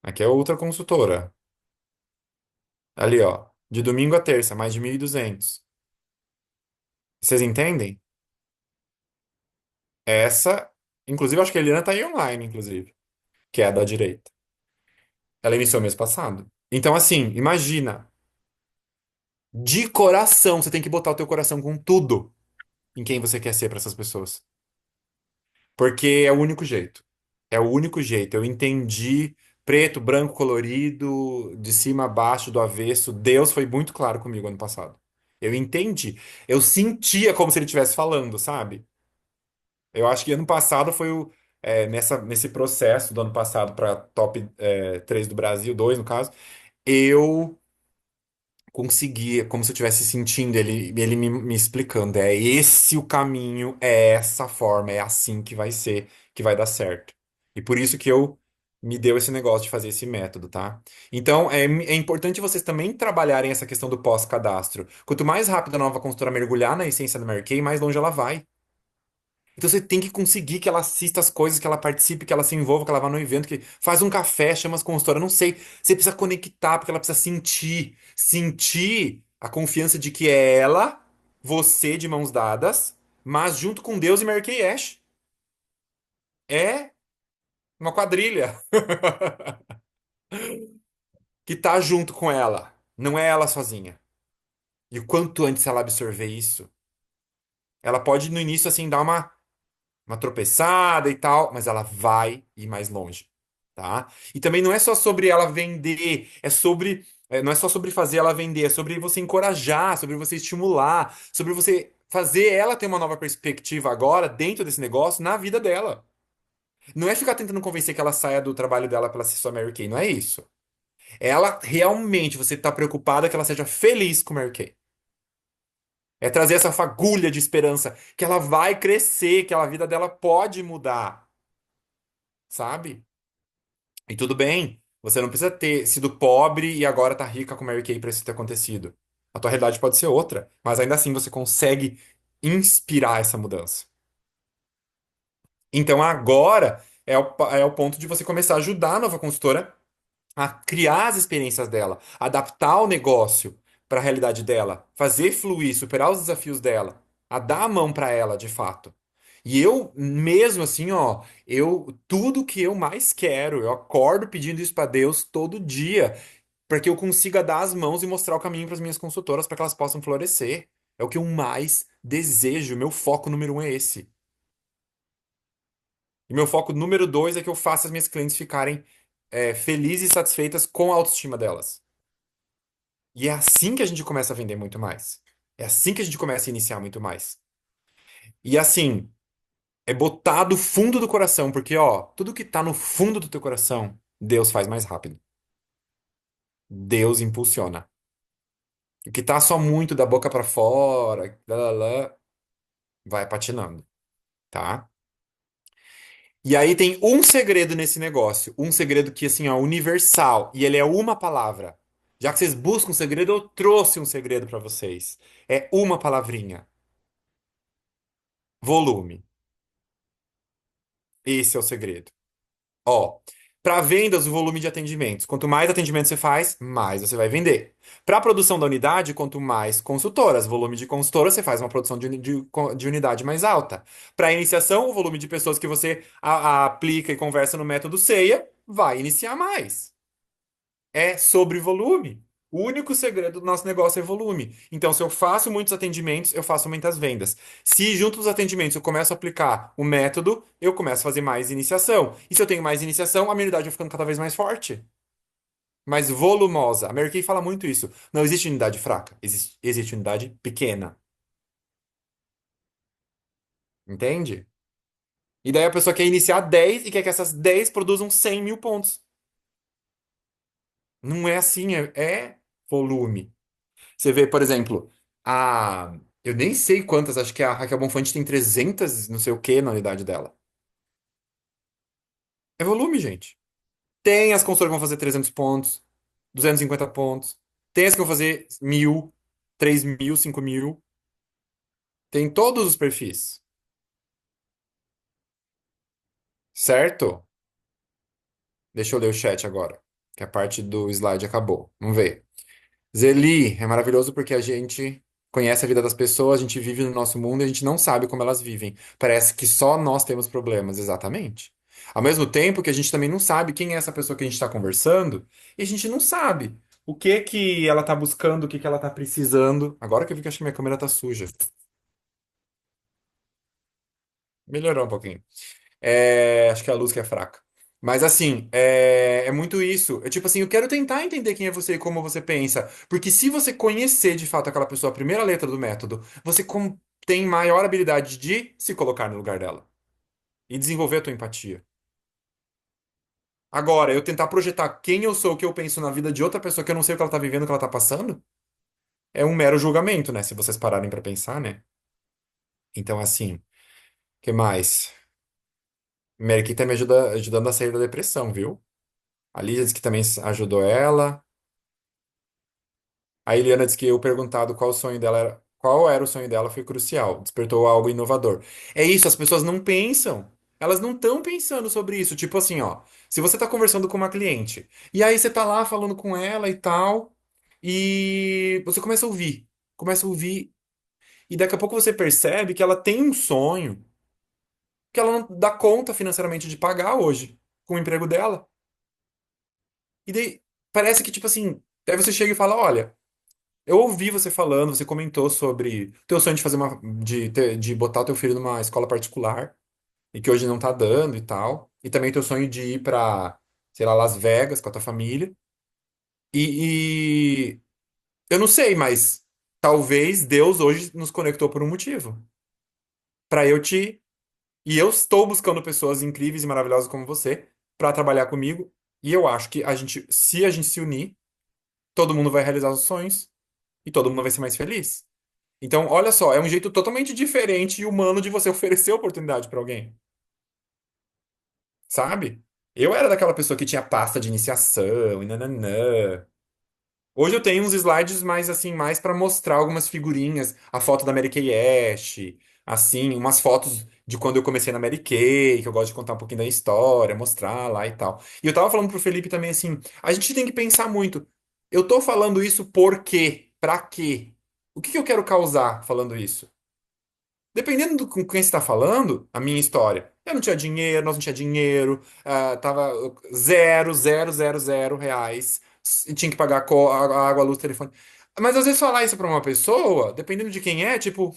Aqui é outra consultora. Ali, ó, de domingo a terça, mais de 1.200. Vocês entendem? Essa, inclusive, acho que a Eliana tá aí online, inclusive, que é a da direita. Ela iniciou mês passado. Então, assim, imagina, de coração, você tem que botar o teu coração com tudo em quem você quer ser para essas pessoas. Porque é o único jeito. É o único jeito. Eu entendi preto, branco, colorido, de cima a baixo, do avesso. Deus foi muito claro comigo ano passado. Eu entendi. Eu sentia como se ele estivesse falando, sabe? Eu acho que ano passado foi nesse processo do ano passado para top 3 do Brasil, 2 no caso, eu conseguia, como se eu estivesse sentindo ele me explicando. É esse o caminho, é essa forma, é assim que vai ser, que vai dar certo. E por isso que eu me deu esse negócio de fazer esse método, tá? Então, é importante vocês também trabalharem essa questão do pós-cadastro. Quanto mais rápido a nova consultora mergulhar na essência da Mary Kay, mais longe ela vai. Então você tem que conseguir que ela assista as coisas, que ela participe, que ela se envolva, que ela vá no evento, que faz um café, chama as consultoras, não sei. Você precisa conectar, porque ela precisa sentir a confiança de que é ela, você de mãos dadas, mas junto com Deus e Mary Kay Ash. É uma quadrilha. que tá junto com ela. Não é ela sozinha. E o quanto antes ela absorver isso, ela pode no início assim dar uma tropeçada e tal, mas ela vai ir mais longe, tá? E também não é só sobre ela vender, não é só sobre fazer ela vender, é sobre você encorajar, sobre você estimular, sobre você fazer ela ter uma nova perspectiva agora dentro desse negócio na vida dela. Não é ficar tentando convencer que ela saia do trabalho dela para ela ser sua Mary Kay, não é isso. Ela realmente, você tá preocupada que ela seja feliz com Mary Kay. É trazer essa fagulha de esperança que ela vai crescer, que a vida dela pode mudar, sabe? E tudo bem, você não precisa ter sido pobre e agora tá rica com Mary Kay pra isso ter acontecido. A tua realidade pode ser outra, mas ainda assim você consegue inspirar essa mudança. Então agora é o ponto de você começar a ajudar a nova consultora a criar as experiências dela, adaptar o negócio para a realidade dela, fazer fluir, superar os desafios dela, a dar a mão para ela, de fato. E eu mesmo assim, ó, eu tudo que eu mais quero, eu acordo pedindo isso para Deus todo dia, para que eu consiga dar as mãos e mostrar o caminho para as minhas consultoras para que elas possam florescer. É o que eu mais desejo, meu foco número um é esse. E meu foco número dois é que eu faça as minhas clientes ficarem felizes e satisfeitas com a autoestima delas. E é assim que a gente começa a vender muito mais. É assim que a gente começa a iniciar muito mais. E assim, é botar do fundo do coração, porque ó, tudo que tá no fundo do teu coração, Deus faz mais rápido. Deus impulsiona. O que tá só muito da boca pra fora, lá, lá, lá, vai patinando, tá? E aí tem um segredo nesse negócio, um segredo que assim, ó, universal, e ele é uma palavra. Já que vocês buscam um segredo, eu trouxe um segredo pra vocês. É uma palavrinha. Volume. Esse é o segredo. Ó, para vendas, o volume de atendimentos. Quanto mais atendimento você faz, mais você vai vender. Para a produção da unidade, quanto mais consultoras, volume de consultoras, você faz uma produção de unidade mais alta. Para iniciação, o volume de pessoas que você aplica e conversa no método ceia vai iniciar mais. É sobre volume. O único segredo do nosso negócio é volume. Então, se eu faço muitos atendimentos, eu faço muitas vendas. Se junto dos atendimentos eu começo a aplicar o método, eu começo a fazer mais iniciação. E se eu tenho mais iniciação, a minha unidade vai ficando cada vez mais forte, mais volumosa. A Mary Kay fala muito isso. Não existe unidade fraca, existe unidade pequena. Entende? E daí a pessoa quer iniciar 10 e quer que essas 10 produzam 100 mil pontos. Não é assim, é volume. Você vê, por exemplo, a. Eu nem sei quantas, acho que a Raquel Bonfante tem 300 não sei o que na unidade dela. É volume, gente. Tem as consultoras que vão fazer 300 pontos, 250 pontos. Tem as que vão fazer 1.000, 3.000, 5.000. Tem todos os perfis, certo? Deixa eu ler o chat agora, que a parte do slide acabou. Vamos ver. Zeli, é maravilhoso porque a gente conhece a vida das pessoas, a gente vive no nosso mundo e a gente não sabe como elas vivem. Parece que só nós temos problemas, exatamente. Ao mesmo tempo que a gente também não sabe quem é essa pessoa que a gente está conversando e a gente não sabe o que que ela está buscando, o que que ela está precisando. Agora que eu vi que acho que minha câmera tá suja. Melhorou um pouquinho. Acho que a luz que é fraca. Mas assim, é muito isso. É tipo assim, eu quero tentar entender quem é você e como você pensa. Porque se você conhecer de fato aquela pessoa, a primeira letra do método, você tem maior habilidade de se colocar no lugar dela e desenvolver a tua empatia. Agora, eu tentar projetar quem eu sou, o que eu penso na vida de outra pessoa que eu não sei o que ela tá vivendo, o que ela tá passando, é um mero julgamento, né? Se vocês pararem pra pensar, né? Então, assim, o que mais? Mary Kay tá me ajudando a sair da depressão, viu? A Lígia disse que também ajudou ela. A Eliana disse que eu perguntado qual era o sonho dela foi crucial, despertou algo inovador. É isso, as pessoas não pensam. Elas não estão pensando sobre isso. Tipo assim, ó, se você tá conversando com uma cliente, e aí você tá lá falando com ela e tal, e você começa a ouvir, e daqui a pouco você percebe que ela tem um sonho que ela não dá conta financeiramente de pagar hoje com o emprego dela. parece que, tipo assim, aí você chega e fala, olha, eu ouvi você falando, você comentou sobre o teu sonho de fazer de botar o teu filho numa escola particular, e que hoje não tá dando e tal. E também teu sonho de ir pra, sei lá, Las Vegas com a tua família. E eu não sei, mas talvez Deus hoje nos conectou por um motivo. Pra eu te. E eu estou buscando pessoas incríveis e maravilhosas como você pra trabalhar comigo. E eu acho que se a gente se unir, todo mundo vai realizar os sonhos e todo mundo vai ser mais feliz. Então, olha só, é um jeito totalmente diferente e humano de você oferecer oportunidade pra alguém, sabe? Eu era daquela pessoa que tinha pasta de iniciação e nananã. Hoje eu tenho uns slides mais assim, mais para mostrar algumas figurinhas, a foto da Mary Kay Ash, assim, umas fotos de quando eu comecei na Mary Kay, que eu gosto de contar um pouquinho da história, mostrar lá e tal. E eu tava falando pro Felipe também assim, a gente tem que pensar muito. Eu tô falando isso por quê? Pra quê? O que que eu quero causar falando isso? Dependendo do com quem você está falando, a minha história. Eu não tinha dinheiro, nós não tinha dinheiro, tava zero, zero, zero, zero reais. E tinha que pagar a água, a luz, o telefone. Mas às vezes falar isso para uma pessoa, dependendo de quem é, tipo,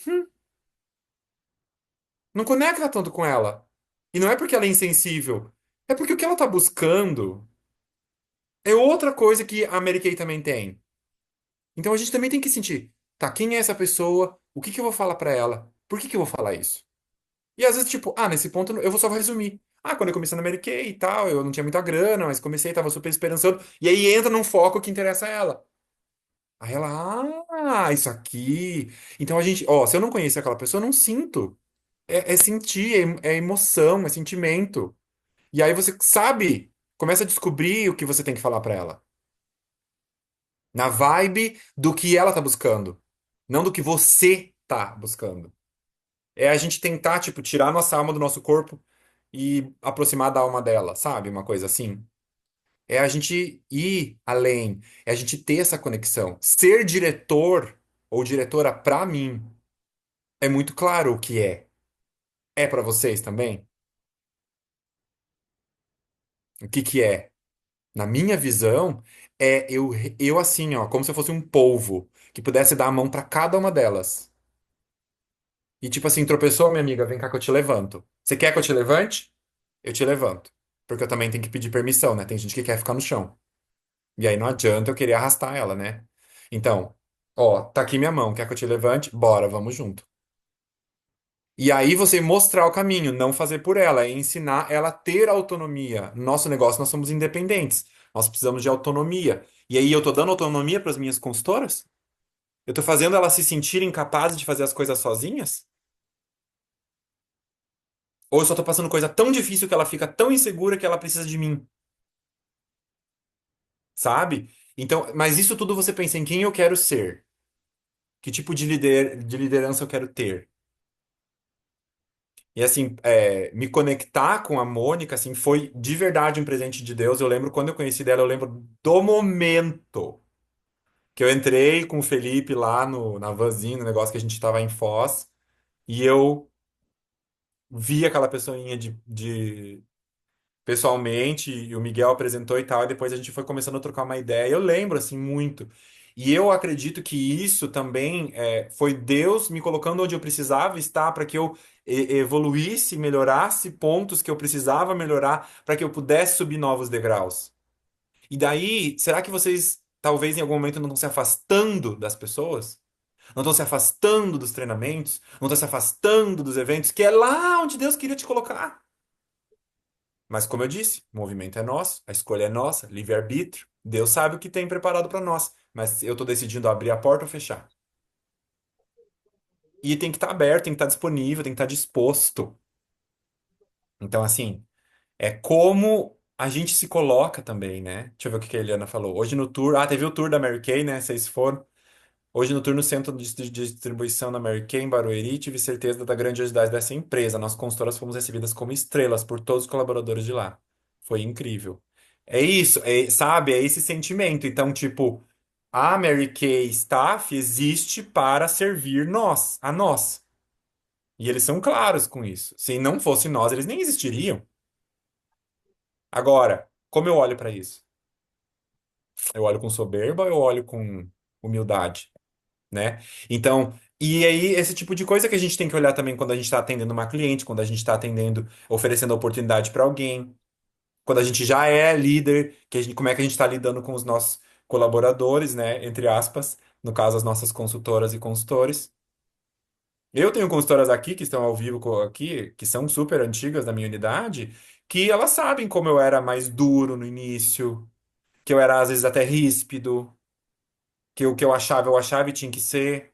não conecta tanto com ela. E não é porque ela é insensível, é porque o que ela tá buscando é outra coisa que a Mary Kay também tem. Então a gente também tem que sentir, tá, quem é essa pessoa? O que que eu vou falar para ela? Por que que eu vou falar isso? E às vezes, tipo, nesse ponto eu vou só resumir. Quando eu comecei na Mary Kay e tal, eu não tinha muita grana, mas comecei, tava super esperançoso. E aí entra num foco que interessa a ela. Aí ela, isso aqui. Então a gente, se eu não conhecer aquela pessoa, eu não sinto. É sentir, é emoção, é sentimento. E aí você sabe, começa a descobrir o que você tem que falar pra ela. Na vibe do que ela tá buscando, não do que você tá buscando. É a gente tentar, tipo, tirar a nossa alma do nosso corpo e aproximar da alma dela, sabe? Uma coisa assim. É a gente ir além, é a gente ter essa conexão. Ser diretor ou diretora pra mim é muito claro o que é. É pra vocês também? O que que é? Na minha visão, eu assim, ó, como se eu fosse um polvo que pudesse dar a mão pra cada uma delas. E tipo assim, tropeçou, minha amiga, vem cá que eu te levanto. Você quer que eu te levante? Eu te levanto. Porque eu também tenho que pedir permissão, né? Tem gente que quer ficar no chão. E aí não adianta eu querer arrastar ela, né? Então, tá aqui minha mão, quer que eu te levante? Bora, vamos junto. E aí você mostrar o caminho, não fazer por ela, é ensinar ela a ter autonomia. Nosso negócio, nós somos independentes. Nós precisamos de autonomia. E aí eu tô dando autonomia para as minhas consultoras? Eu tô fazendo elas se sentirem capazes de fazer as coisas sozinhas? Ou eu só tô passando coisa tão difícil que ela fica tão insegura que ela precisa de mim, sabe? Então, mas isso tudo você pensa em quem eu quero ser, que tipo de liderança eu quero ter. E assim, me conectar com a Mônica, assim, foi de verdade um presente de Deus. Eu lembro quando eu conheci dela, eu lembro do momento que eu entrei com o Felipe lá no, na vanzinha, no negócio que a gente tava em Foz, e eu vi aquela pessoinha de pessoalmente, e o Miguel apresentou e tal, e depois a gente foi começando a trocar uma ideia. Eu lembro, assim, muito. E eu acredito que isso também foi Deus me colocando onde eu precisava estar para que eu evoluísse, melhorasse pontos que eu precisava melhorar para que eu pudesse subir novos degraus. E daí, será que vocês talvez em algum momento não estão se afastando das pessoas? Não estão se afastando dos treinamentos? Não estão se afastando dos eventos, que é lá onde Deus queria te colocar? Mas como eu disse, o movimento é nosso, a escolha é nossa, livre-arbítrio. Deus sabe o que tem preparado para nós, mas eu estou decidindo abrir a porta ou fechar. E tem que estar aberto, tem que estar disponível, tem que estar disposto. Então, assim, é como a gente se coloca também, né? Deixa eu ver o que que a Eliana falou. Hoje no tour, teve o tour da Mary Kay, né? Vocês foram. Hoje no tour no centro de distribuição da Mary Kay em Barueri, tive certeza da grandiosidade dessa empresa. Nós consultoras fomos recebidas como estrelas por todos os colaboradores de lá. Foi incrível. É isso, sabe? É esse sentimento. Então, tipo, a Mary Kay Staff existe para servir nós, a nós. E eles são claros com isso. Se não fosse nós, eles nem existiriam. Agora, como eu olho para isso? Eu olho com soberba ou eu olho com humildade, né? Então, e aí esse tipo de coisa que a gente tem que olhar também quando a gente está atendendo uma cliente, quando a gente está atendendo, oferecendo a oportunidade para alguém, quando a gente já é líder, como é que a gente está lidando com os nossos colaboradores, né? Entre aspas, no caso, as nossas consultoras e consultores. Eu tenho consultoras aqui que estão ao vivo aqui, que são super antigas da minha unidade, que elas sabem como eu era mais duro no início, que eu era às vezes até ríspido, que o que eu achava e tinha que ser.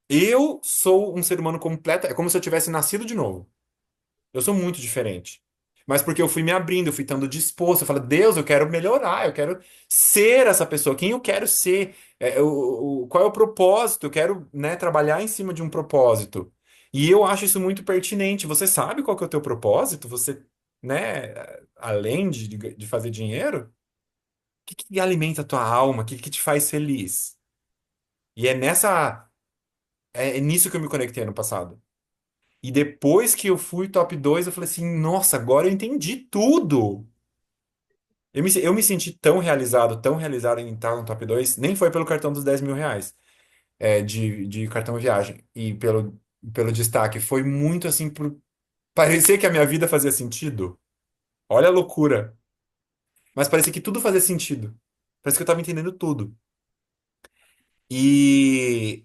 Eu sou um ser humano completo, é como se eu tivesse nascido de novo. Eu sou muito diferente. Mas porque eu fui me abrindo, eu fui estando disposto. Eu falei, Deus, eu quero melhorar, eu quero ser essa pessoa. Quem eu quero ser? Qual é o propósito? Eu quero, né, trabalhar em cima de um propósito. E eu acho isso muito pertinente. Você sabe qual que é o teu propósito? Você, né, além de fazer dinheiro, o que que alimenta a tua alma? O que que te faz feliz? E é nisso que eu me conectei ano passado. E depois que eu fui top 2 eu falei assim, nossa, agora eu entendi tudo. Eu me senti tão realizado em estar no top 2 nem foi pelo cartão dos R$ 10.000, de cartão viagem, e pelo destaque. Foi muito assim, parecia que a minha vida fazia sentido. Olha a loucura. Mas parecia que tudo fazia sentido. Parece que eu tava entendendo tudo. E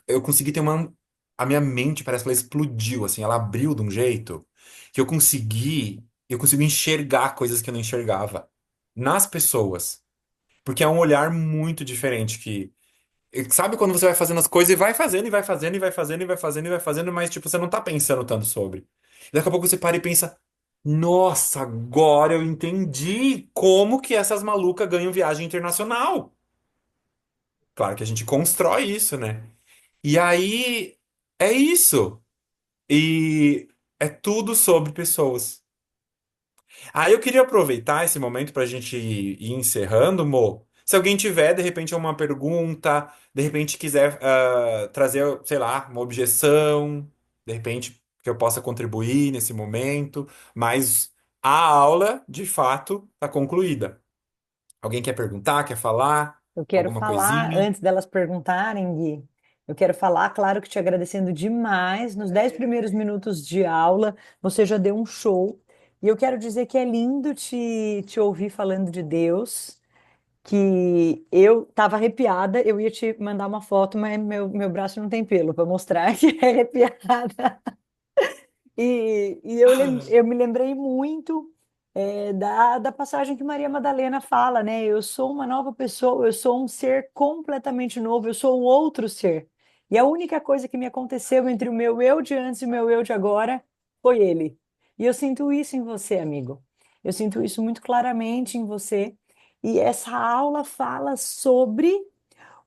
eu consegui ter uma. A minha mente parece que ela explodiu, assim, ela abriu de um jeito que eu consegui enxergar coisas que eu não enxergava nas pessoas. Porque é um olhar muito diferente sabe quando você vai fazendo as coisas e vai fazendo, e vai fazendo, e vai fazendo, e vai fazendo, e vai fazendo, mas tipo, você não tá pensando tanto sobre. Daqui a pouco você para e pensa, nossa, agora eu entendi como que essas malucas ganham viagem internacional. Claro que a gente constrói isso, né? E aí é isso. E é tudo sobre pessoas. Aí eu queria aproveitar esse momento para a gente ir encerrando, Mo. Se alguém tiver, de repente, uma pergunta, de repente quiser trazer, sei lá, uma objeção, de repente que eu possa contribuir nesse momento, mas a aula, de fato, está concluída. Alguém quer perguntar, quer falar Eu quero alguma falar, coisinha? antes delas perguntarem, Gui, eu quero falar, claro que te agradecendo demais. Nos 10 primeiros minutos de aula, você já deu um show. E eu quero dizer que é lindo te ouvir falando de Deus, que eu estava arrepiada, eu ia te mandar uma foto, mas meu braço não tem pelo para mostrar que é arrepiada. Eu me lembrei muito da passagem que Maria Madalena fala, né? Eu sou uma nova pessoa, eu sou um ser completamente novo, eu sou um outro ser. E a única coisa que me aconteceu entre o meu eu de antes e o meu eu de agora foi ele. E eu sinto isso em você, amigo. Eu sinto isso muito claramente em você. E essa aula fala sobre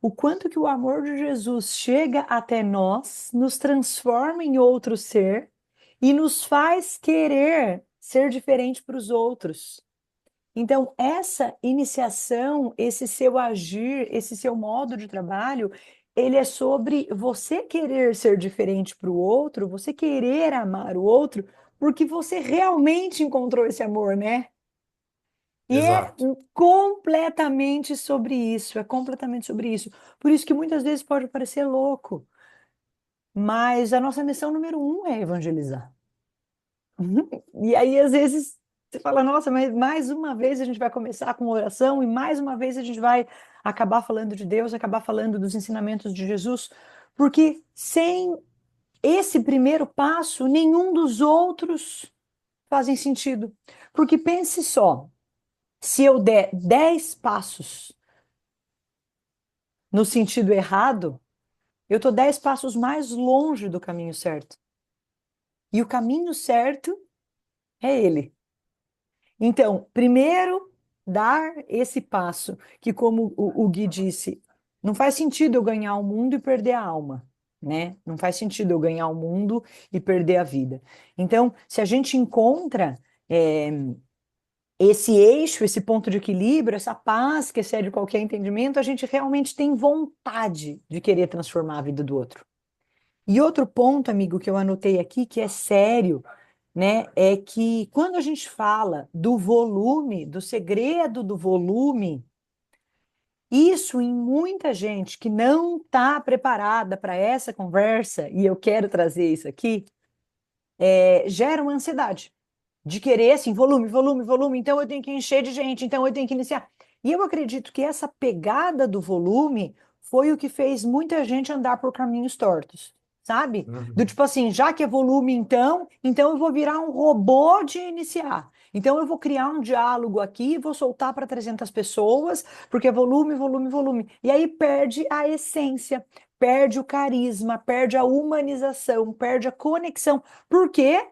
o quanto que o amor de Jesus chega até nós, nos transforma em outro ser e nos faz querer ser diferente para os outros. Então, essa iniciação, esse seu agir, esse seu modo de trabalho, ele é sobre você querer ser diferente para o outro, você querer amar o outro, porque você realmente encontrou esse amor, né? E é Exato. completamente sobre isso, é completamente sobre isso. Por isso que muitas vezes pode parecer louco, mas a nossa missão número um é evangelizar. E aí, às vezes, você fala, nossa, mas mais uma vez a gente vai começar com oração e mais uma vez a gente vai acabar falando de Deus, acabar falando dos ensinamentos de Jesus, porque sem esse primeiro passo, nenhum dos outros fazem sentido. Porque pense só, se eu der 10 passos no sentido errado, eu estou 10 passos mais longe do caminho certo. E o caminho certo é ele. Então, primeiro, dar esse passo, que, como o Gui disse, não faz sentido eu ganhar o mundo e perder a alma, né? Não faz sentido eu ganhar o mundo e perder a vida. Então, se a gente encontra esse eixo, esse ponto de equilíbrio, essa paz que excede qualquer entendimento, a gente realmente tem vontade de querer transformar a vida do outro. E outro ponto, amigo, que eu anotei aqui, que é sério, né, é que quando a gente fala do volume, do segredo do volume, isso em muita gente que não está preparada para essa conversa, e eu quero trazer isso aqui, gera uma ansiedade de querer assim, volume, volume, volume, então eu tenho que encher de gente, então eu tenho que iniciar. E eu acredito que essa pegada do volume foi o que fez muita gente andar por caminhos tortos, sabe? Do Uhum. tipo assim, já que é volume, então eu vou virar um robô de iniciar. Então eu vou criar um diálogo aqui, vou soltar para 300 pessoas, porque é volume, volume, volume. E aí perde a essência, perde o carisma, perde a humanização, perde a conexão. Por quê?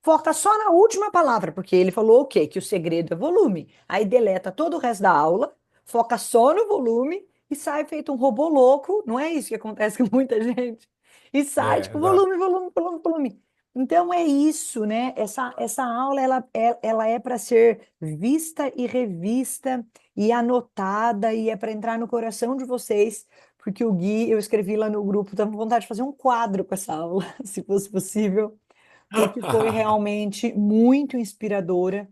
Foca só na última palavra, porque ele falou o quê? Que o segredo é volume. Aí deleta todo o resto da aula, foca só no volume e sai feito um robô louco. Não é isso que acontece com muita gente? E sai, É, tipo, exato. volume, volume, volume, volume. Então é isso, né? Essa aula ela é para ser vista e revista e anotada e é para entrar no coração de vocês, porque o Gui, eu escrevi lá no grupo, tava com vontade de fazer um quadro com essa aula, se fosse possível porque foi realmente muito inspiradora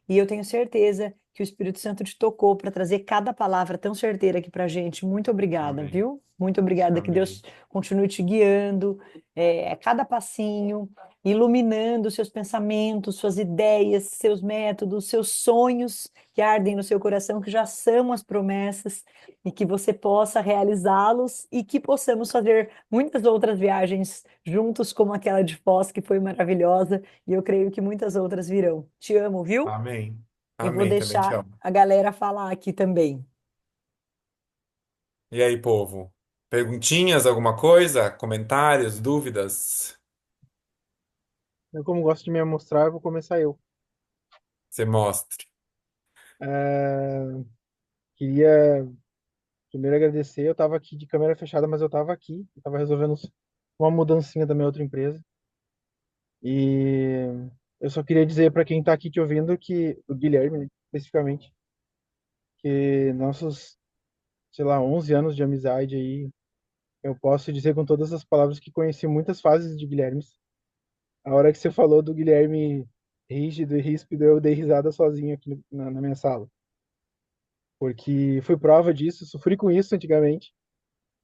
e eu tenho certeza que o Espírito Santo te tocou para trazer cada palavra tão certeira aqui para a gente. Muito obrigada, Amém. viu? Muito obrigada. Que Amém. Deus continue te guiando a cada passinho, iluminando seus pensamentos, suas ideias, seus métodos, seus sonhos que ardem no seu coração, que já são as promessas, e que você possa realizá-los e que possamos fazer muitas outras viagens juntos, como aquela de Foz, que foi maravilhosa, e eu creio que muitas outras virão. Te amo, viu? Amém. E vou Amém, também te deixar amo. a galera falar aqui também. E aí, povo? Perguntinhas, alguma coisa? Comentários, dúvidas? Eu, como gosto de me mostrar, eu vou começar eu. Você mostre. É, queria primeiro agradecer. Eu estava aqui de câmera fechada, mas eu estava aqui. Eu estava resolvendo uma mudancinha da minha outra empresa. E eu só queria dizer para quem está aqui te ouvindo que o Guilherme, né, especificamente, que nossos, sei lá, 11 anos de amizade aí, eu posso dizer com todas as palavras que conheci muitas fases de Guilhermes. A hora que você falou do Guilherme rígido e ríspido, eu dei risada sozinho aqui na minha sala. Porque fui prova disso, sofri com isso antigamente,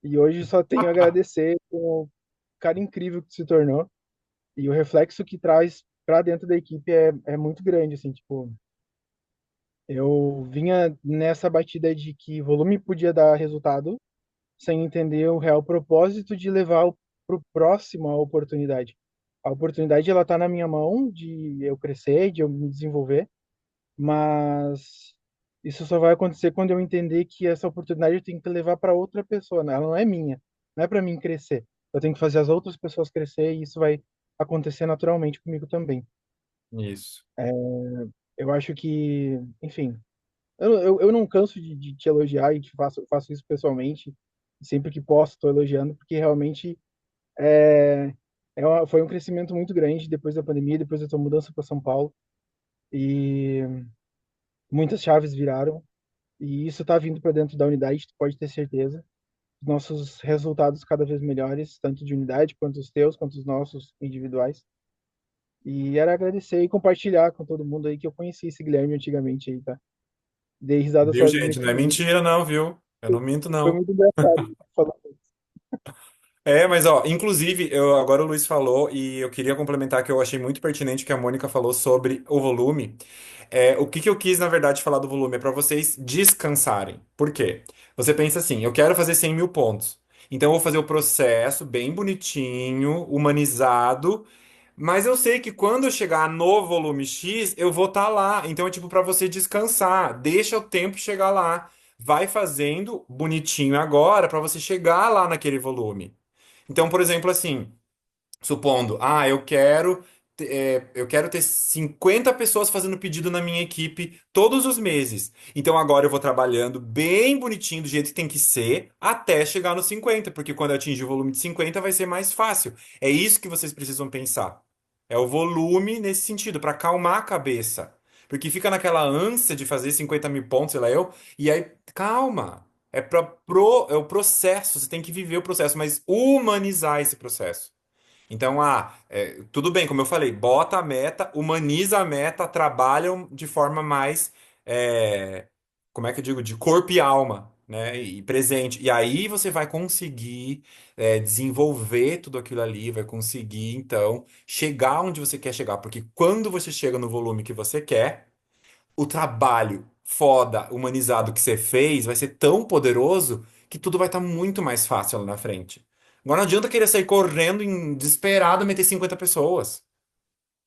e hoje só tenho a agradecer com o cara incrível que se tornou, e o reflexo que traz para dentro da equipe é muito grande, assim, tipo, eu vinha nessa batida de que volume podia dar resultado, sem entender o real propósito de levar para o próximo a oportunidade. A oportunidade, ela tá na minha mão de eu crescer, de eu me desenvolver, mas isso só vai acontecer quando eu entender que essa oportunidade eu tenho que levar para outra pessoa, né? Ela não é minha, não é para mim crescer. Eu tenho que fazer as outras pessoas crescer e isso vai acontecer naturalmente comigo também. Isso. Eu acho que, enfim, eu não canso de te elogiar e faço isso pessoalmente. Sempre que posso, estou elogiando, porque realmente é, foi um crescimento muito grande depois da pandemia, depois da tua mudança para São Paulo. E muitas chaves viraram. E isso está vindo para dentro da unidade, tu pode ter certeza. Nossos resultados cada vez melhores, tanto de unidade quanto os teus, quanto os nossos individuais. E era agradecer e compartilhar com todo mundo aí que eu conheci esse Guilherme antigamente aí, tá? Dei risada Viu, sozinho gente? aqui, Não é mas mentira, não, viu? Eu não minto, foi não. muito engraçado falar. É, mas ó, inclusive, agora o Luiz falou e eu queria complementar que eu achei muito pertinente o que a Mônica falou sobre o volume. O que que eu quis, na verdade, falar do volume é para vocês descansarem. Por quê? Você pensa assim, eu quero fazer 100 mil pontos. Então eu vou fazer o processo bem bonitinho, humanizado, mas eu sei que quando eu chegar no volume X, eu vou estar lá. Então é tipo para você descansar, deixa o tempo chegar lá. Vai fazendo bonitinho agora para você chegar lá naquele volume. Então, por exemplo, assim, supondo, eu quero ter 50 pessoas fazendo pedido na minha equipe todos os meses. Então agora eu vou trabalhando bem bonitinho, do jeito que tem que ser, até chegar nos 50, porque quando eu atingir o volume de 50 vai ser mais fácil. É isso que vocês precisam pensar. É o volume nesse sentido, para acalmar a cabeça. Porque fica naquela ânsia de fazer 50 mil pontos, sei lá eu, e aí, calma. É o processo, você tem que viver o processo, mas humanizar esse processo. Então, tudo bem, como eu falei, bota a meta, humaniza a meta, trabalham de forma mais, é, como é que eu digo, de corpo e alma, né? E presente. E aí você vai conseguir, desenvolver tudo aquilo ali, vai conseguir, então, chegar onde você quer chegar. Porque quando você chega no volume que você quer, o trabalho foda, humanizado que você fez vai ser tão poderoso que tudo vai estar muito mais fácil lá na frente. Agora não adianta querer sair correndo em desesperado e meter 50 pessoas.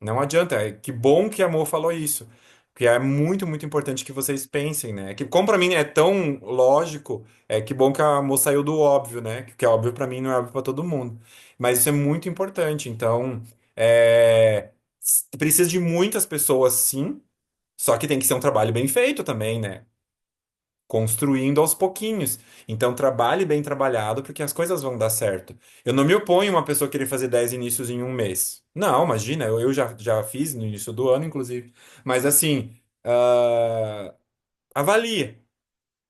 Não adianta. Que bom que a Mo falou isso. Que é muito, muito importante que vocês pensem, né? Que como pra mim é tão lógico, que bom que a Mo saiu do óbvio, né? Que é óbvio pra mim não é óbvio pra todo mundo. Mas isso é muito importante. Então, precisa de muitas pessoas, sim. Só que tem que ser um trabalho bem feito também, né? Construindo aos pouquinhos. Então, trabalhe bem trabalhado, porque as coisas vão dar certo. Eu não me oponho a uma pessoa querer fazer 10 inícios em um mês. Não, imagina, eu já fiz no início do ano, inclusive. Mas assim, avalia.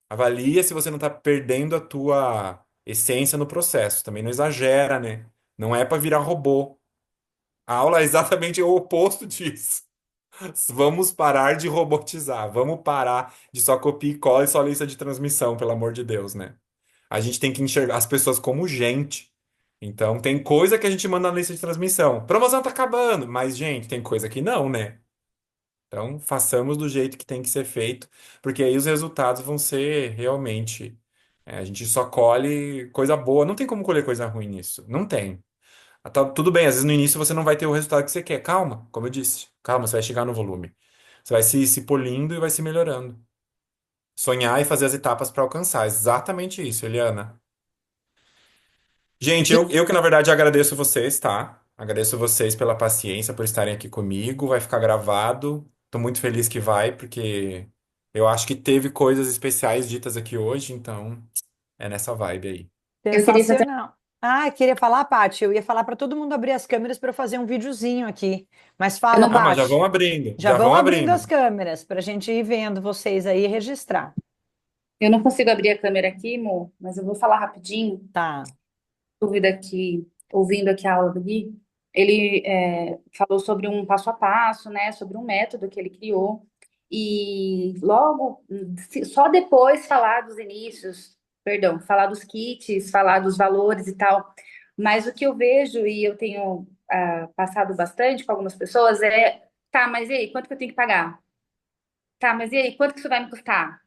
Avalia se você não está perdendo a tua essência no processo. Também não exagera, né? Não é para virar robô. A aula é exatamente o oposto disso. Vamos parar de robotizar. Vamos parar de só copia e cola e só lista de transmissão, pelo amor de Deus, né? A gente tem que enxergar as pessoas como gente. Então, tem coisa que a gente manda na lista de transmissão. Promoção tá acabando, mas, gente, tem coisa que não, né? Então, façamos do jeito que tem que ser feito, porque aí os resultados vão ser realmente. A gente só colhe coisa boa. Não tem como colher coisa ruim nisso. Não tem. Tudo bem, às vezes no início você não vai ter o resultado que você quer. Calma, como eu disse. Calma, você vai chegar no volume. Você vai se polindo e vai se melhorando. Sonhar e fazer as etapas para alcançar. Exatamente isso, Eliana. Gente, eu que na verdade agradeço vocês, tá? Agradeço vocês pela paciência, por estarem aqui comigo. Vai ficar gravado. Tô muito feliz que vai, porque eu acho que teve coisas especiais ditas aqui hoje, então é nessa vibe aí. Eu queria fazer. Sensacional. Ah, queria falar, Paty. Eu ia falar para todo mundo abrir as câmeras para eu fazer um videozinho aqui. Mas Eu fala, não, Ah, mas já Paty. vão abrindo, Já já vão vão abrindo as abrindo. câmeras para a gente ir vendo vocês aí e registrar. eu não consigo abrir a câmera aqui, Mo, mas eu vou falar rapidinho. Tá. Dúvida aqui, ouvindo aqui a aula do Gui, ele falou sobre um passo a passo, né? Sobre um método que ele criou. E logo, só depois falar dos inícios, perdão, falar dos kits, falar dos valores e tal. Mas o que eu vejo e eu tenho passado bastante com algumas pessoas tá, mas e aí, quanto que eu tenho que pagar? Tá, mas e aí, quanto que isso vai me custar?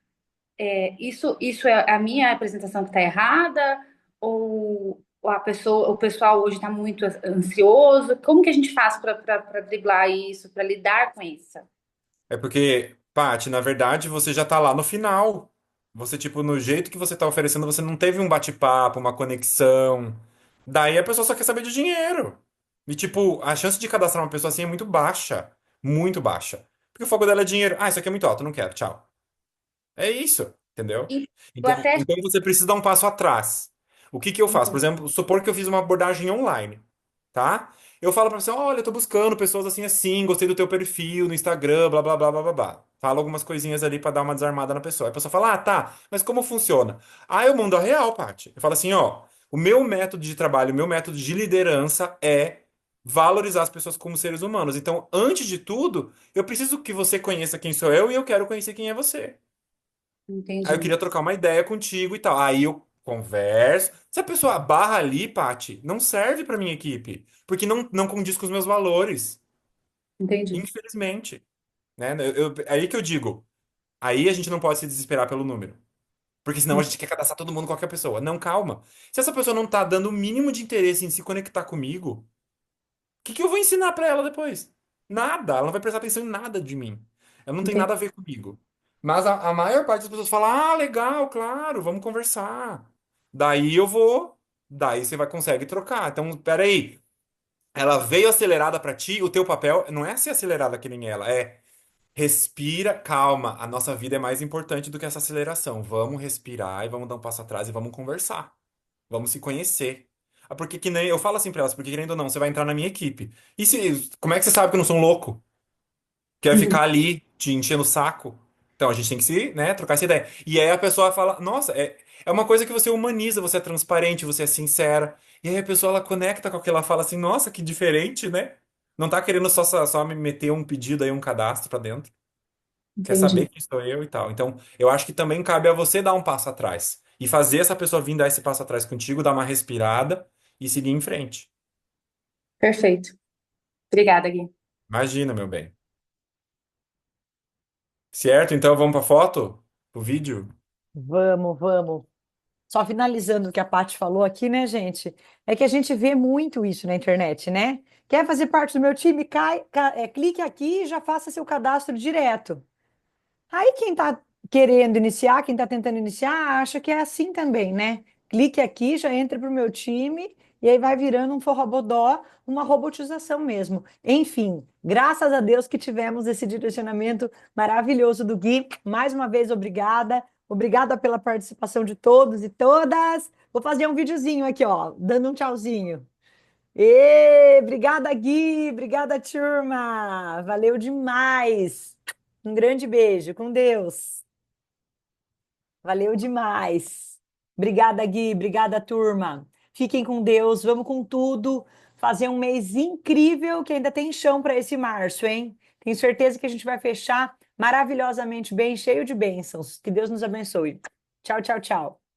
Isso é a minha apresentação que está errada? Ou o pessoal hoje está muito ansioso? Como que a gente faz para driblar isso, para lidar com isso? É porque, Paty, na verdade, você já tá lá no final. Você, tipo, no jeito que você tá oferecendo, você não teve um bate-papo, uma conexão. Daí a pessoa só quer saber de dinheiro. E, tipo, a chance de cadastrar uma pessoa assim é muito baixa. Muito baixa. Porque o foco dela é dinheiro. Ah, isso aqui é muito alto, não quero, tchau. É isso, entendeu? E eu Então, até então você precisa dar um passo atrás. O que que eu faço? Por exemplo, supor que eu fiz uma abordagem online, tá? Eu falo pra você, olha, eu tô buscando pessoas assim assim, gostei do teu perfil no Instagram, blá blá blá blá blá blá. Falo algumas coisinhas ali pra dar uma desarmada na pessoa. Aí a pessoa fala, ah, tá, mas como funciona? Ah, eu mando a real, Paty. Eu falo assim, ó, o meu método de trabalho, o meu método de liderança é valorizar as pessoas como seres humanos. Então, antes de tudo, eu preciso que você conheça quem sou eu e eu quero conhecer quem é você. Aí eu entendi, queria trocar uma ideia contigo e tal. Aí eu converso. Se a pessoa barra ali, Paty, não serve pra minha equipe, porque não condiz com os meus valores, entendi, infelizmente, né? Aí que eu digo, aí a gente não pode se desesperar pelo número, porque senão a gente quer cadastrar todo mundo, qualquer pessoa. Não, calma. Se essa pessoa não tá dando o mínimo de interesse em se conectar comigo, que eu vou ensinar pra ela depois? Nada, ela não vai prestar atenção em nada de mim. Ela não tem entendi, nada a ver comigo. Mas a maior parte das pessoas fala: ah, legal, claro, vamos conversar. Daí eu vou, daí você vai consegue trocar. Então, peraí, ela veio acelerada pra ti, o teu papel não é ser acelerada que nem ela, é respira, calma, a nossa vida é mais importante do que essa aceleração. Vamos respirar e vamos dar um passo atrás e vamos conversar. Vamos se conhecer. Porque que nem eu falo assim pra elas, porque querendo ou não, você vai entrar na minha equipe. E se, como é que você sabe que eu não sou um louco? Que vai uhum, ficar ali te enchendo o saco? Então a gente tem que se, né, trocar essa ideia. E aí a pessoa fala, nossa, é uma coisa que você humaniza, você é transparente, você é sincera. E aí a pessoa ela conecta com aquilo, ela fala assim, nossa, que diferente, né? Não tá querendo só me meter um pedido aí, um cadastro pra dentro. Quer saber Entendi. quem sou eu e tal. Então, eu acho que também cabe a você dar um passo atrás e fazer essa pessoa vir dar esse passo atrás contigo, dar uma respirada e seguir em frente. Perfeito. Obrigada, Gui. Imagina, meu bem. Certo? Então vamos pra foto? Pro vídeo? Vamos, vamos. Só finalizando o que a Paty falou aqui, né, gente? É que a gente vê muito isso na internet, né? Quer fazer parte do meu time? Clique aqui e já faça seu cadastro direto. Aí quem está querendo iniciar, quem está tentando iniciar, acha que é assim também, né? Clique aqui, já entra para o meu time e aí vai virando um forrobodó, uma robotização mesmo. Enfim, graças a Deus que tivemos esse direcionamento maravilhoso do Gui. Mais uma vez, obrigada. Obrigada pela participação de todos e todas. Vou fazer um videozinho aqui, ó, dando um tchauzinho. Obrigada, Gui. Obrigada, turma. Valeu demais. Um grande beijo. Com Deus. Valeu demais. Obrigada, Gui. Obrigada, turma. Fiquem com Deus. Vamos com tudo. Fazer um mês incrível que ainda tem chão para esse março, hein? Tenho certeza que a gente vai fechar maravilhosamente bem, cheio de bênçãos. Que Deus nos abençoe. Tchau, tchau, tchau.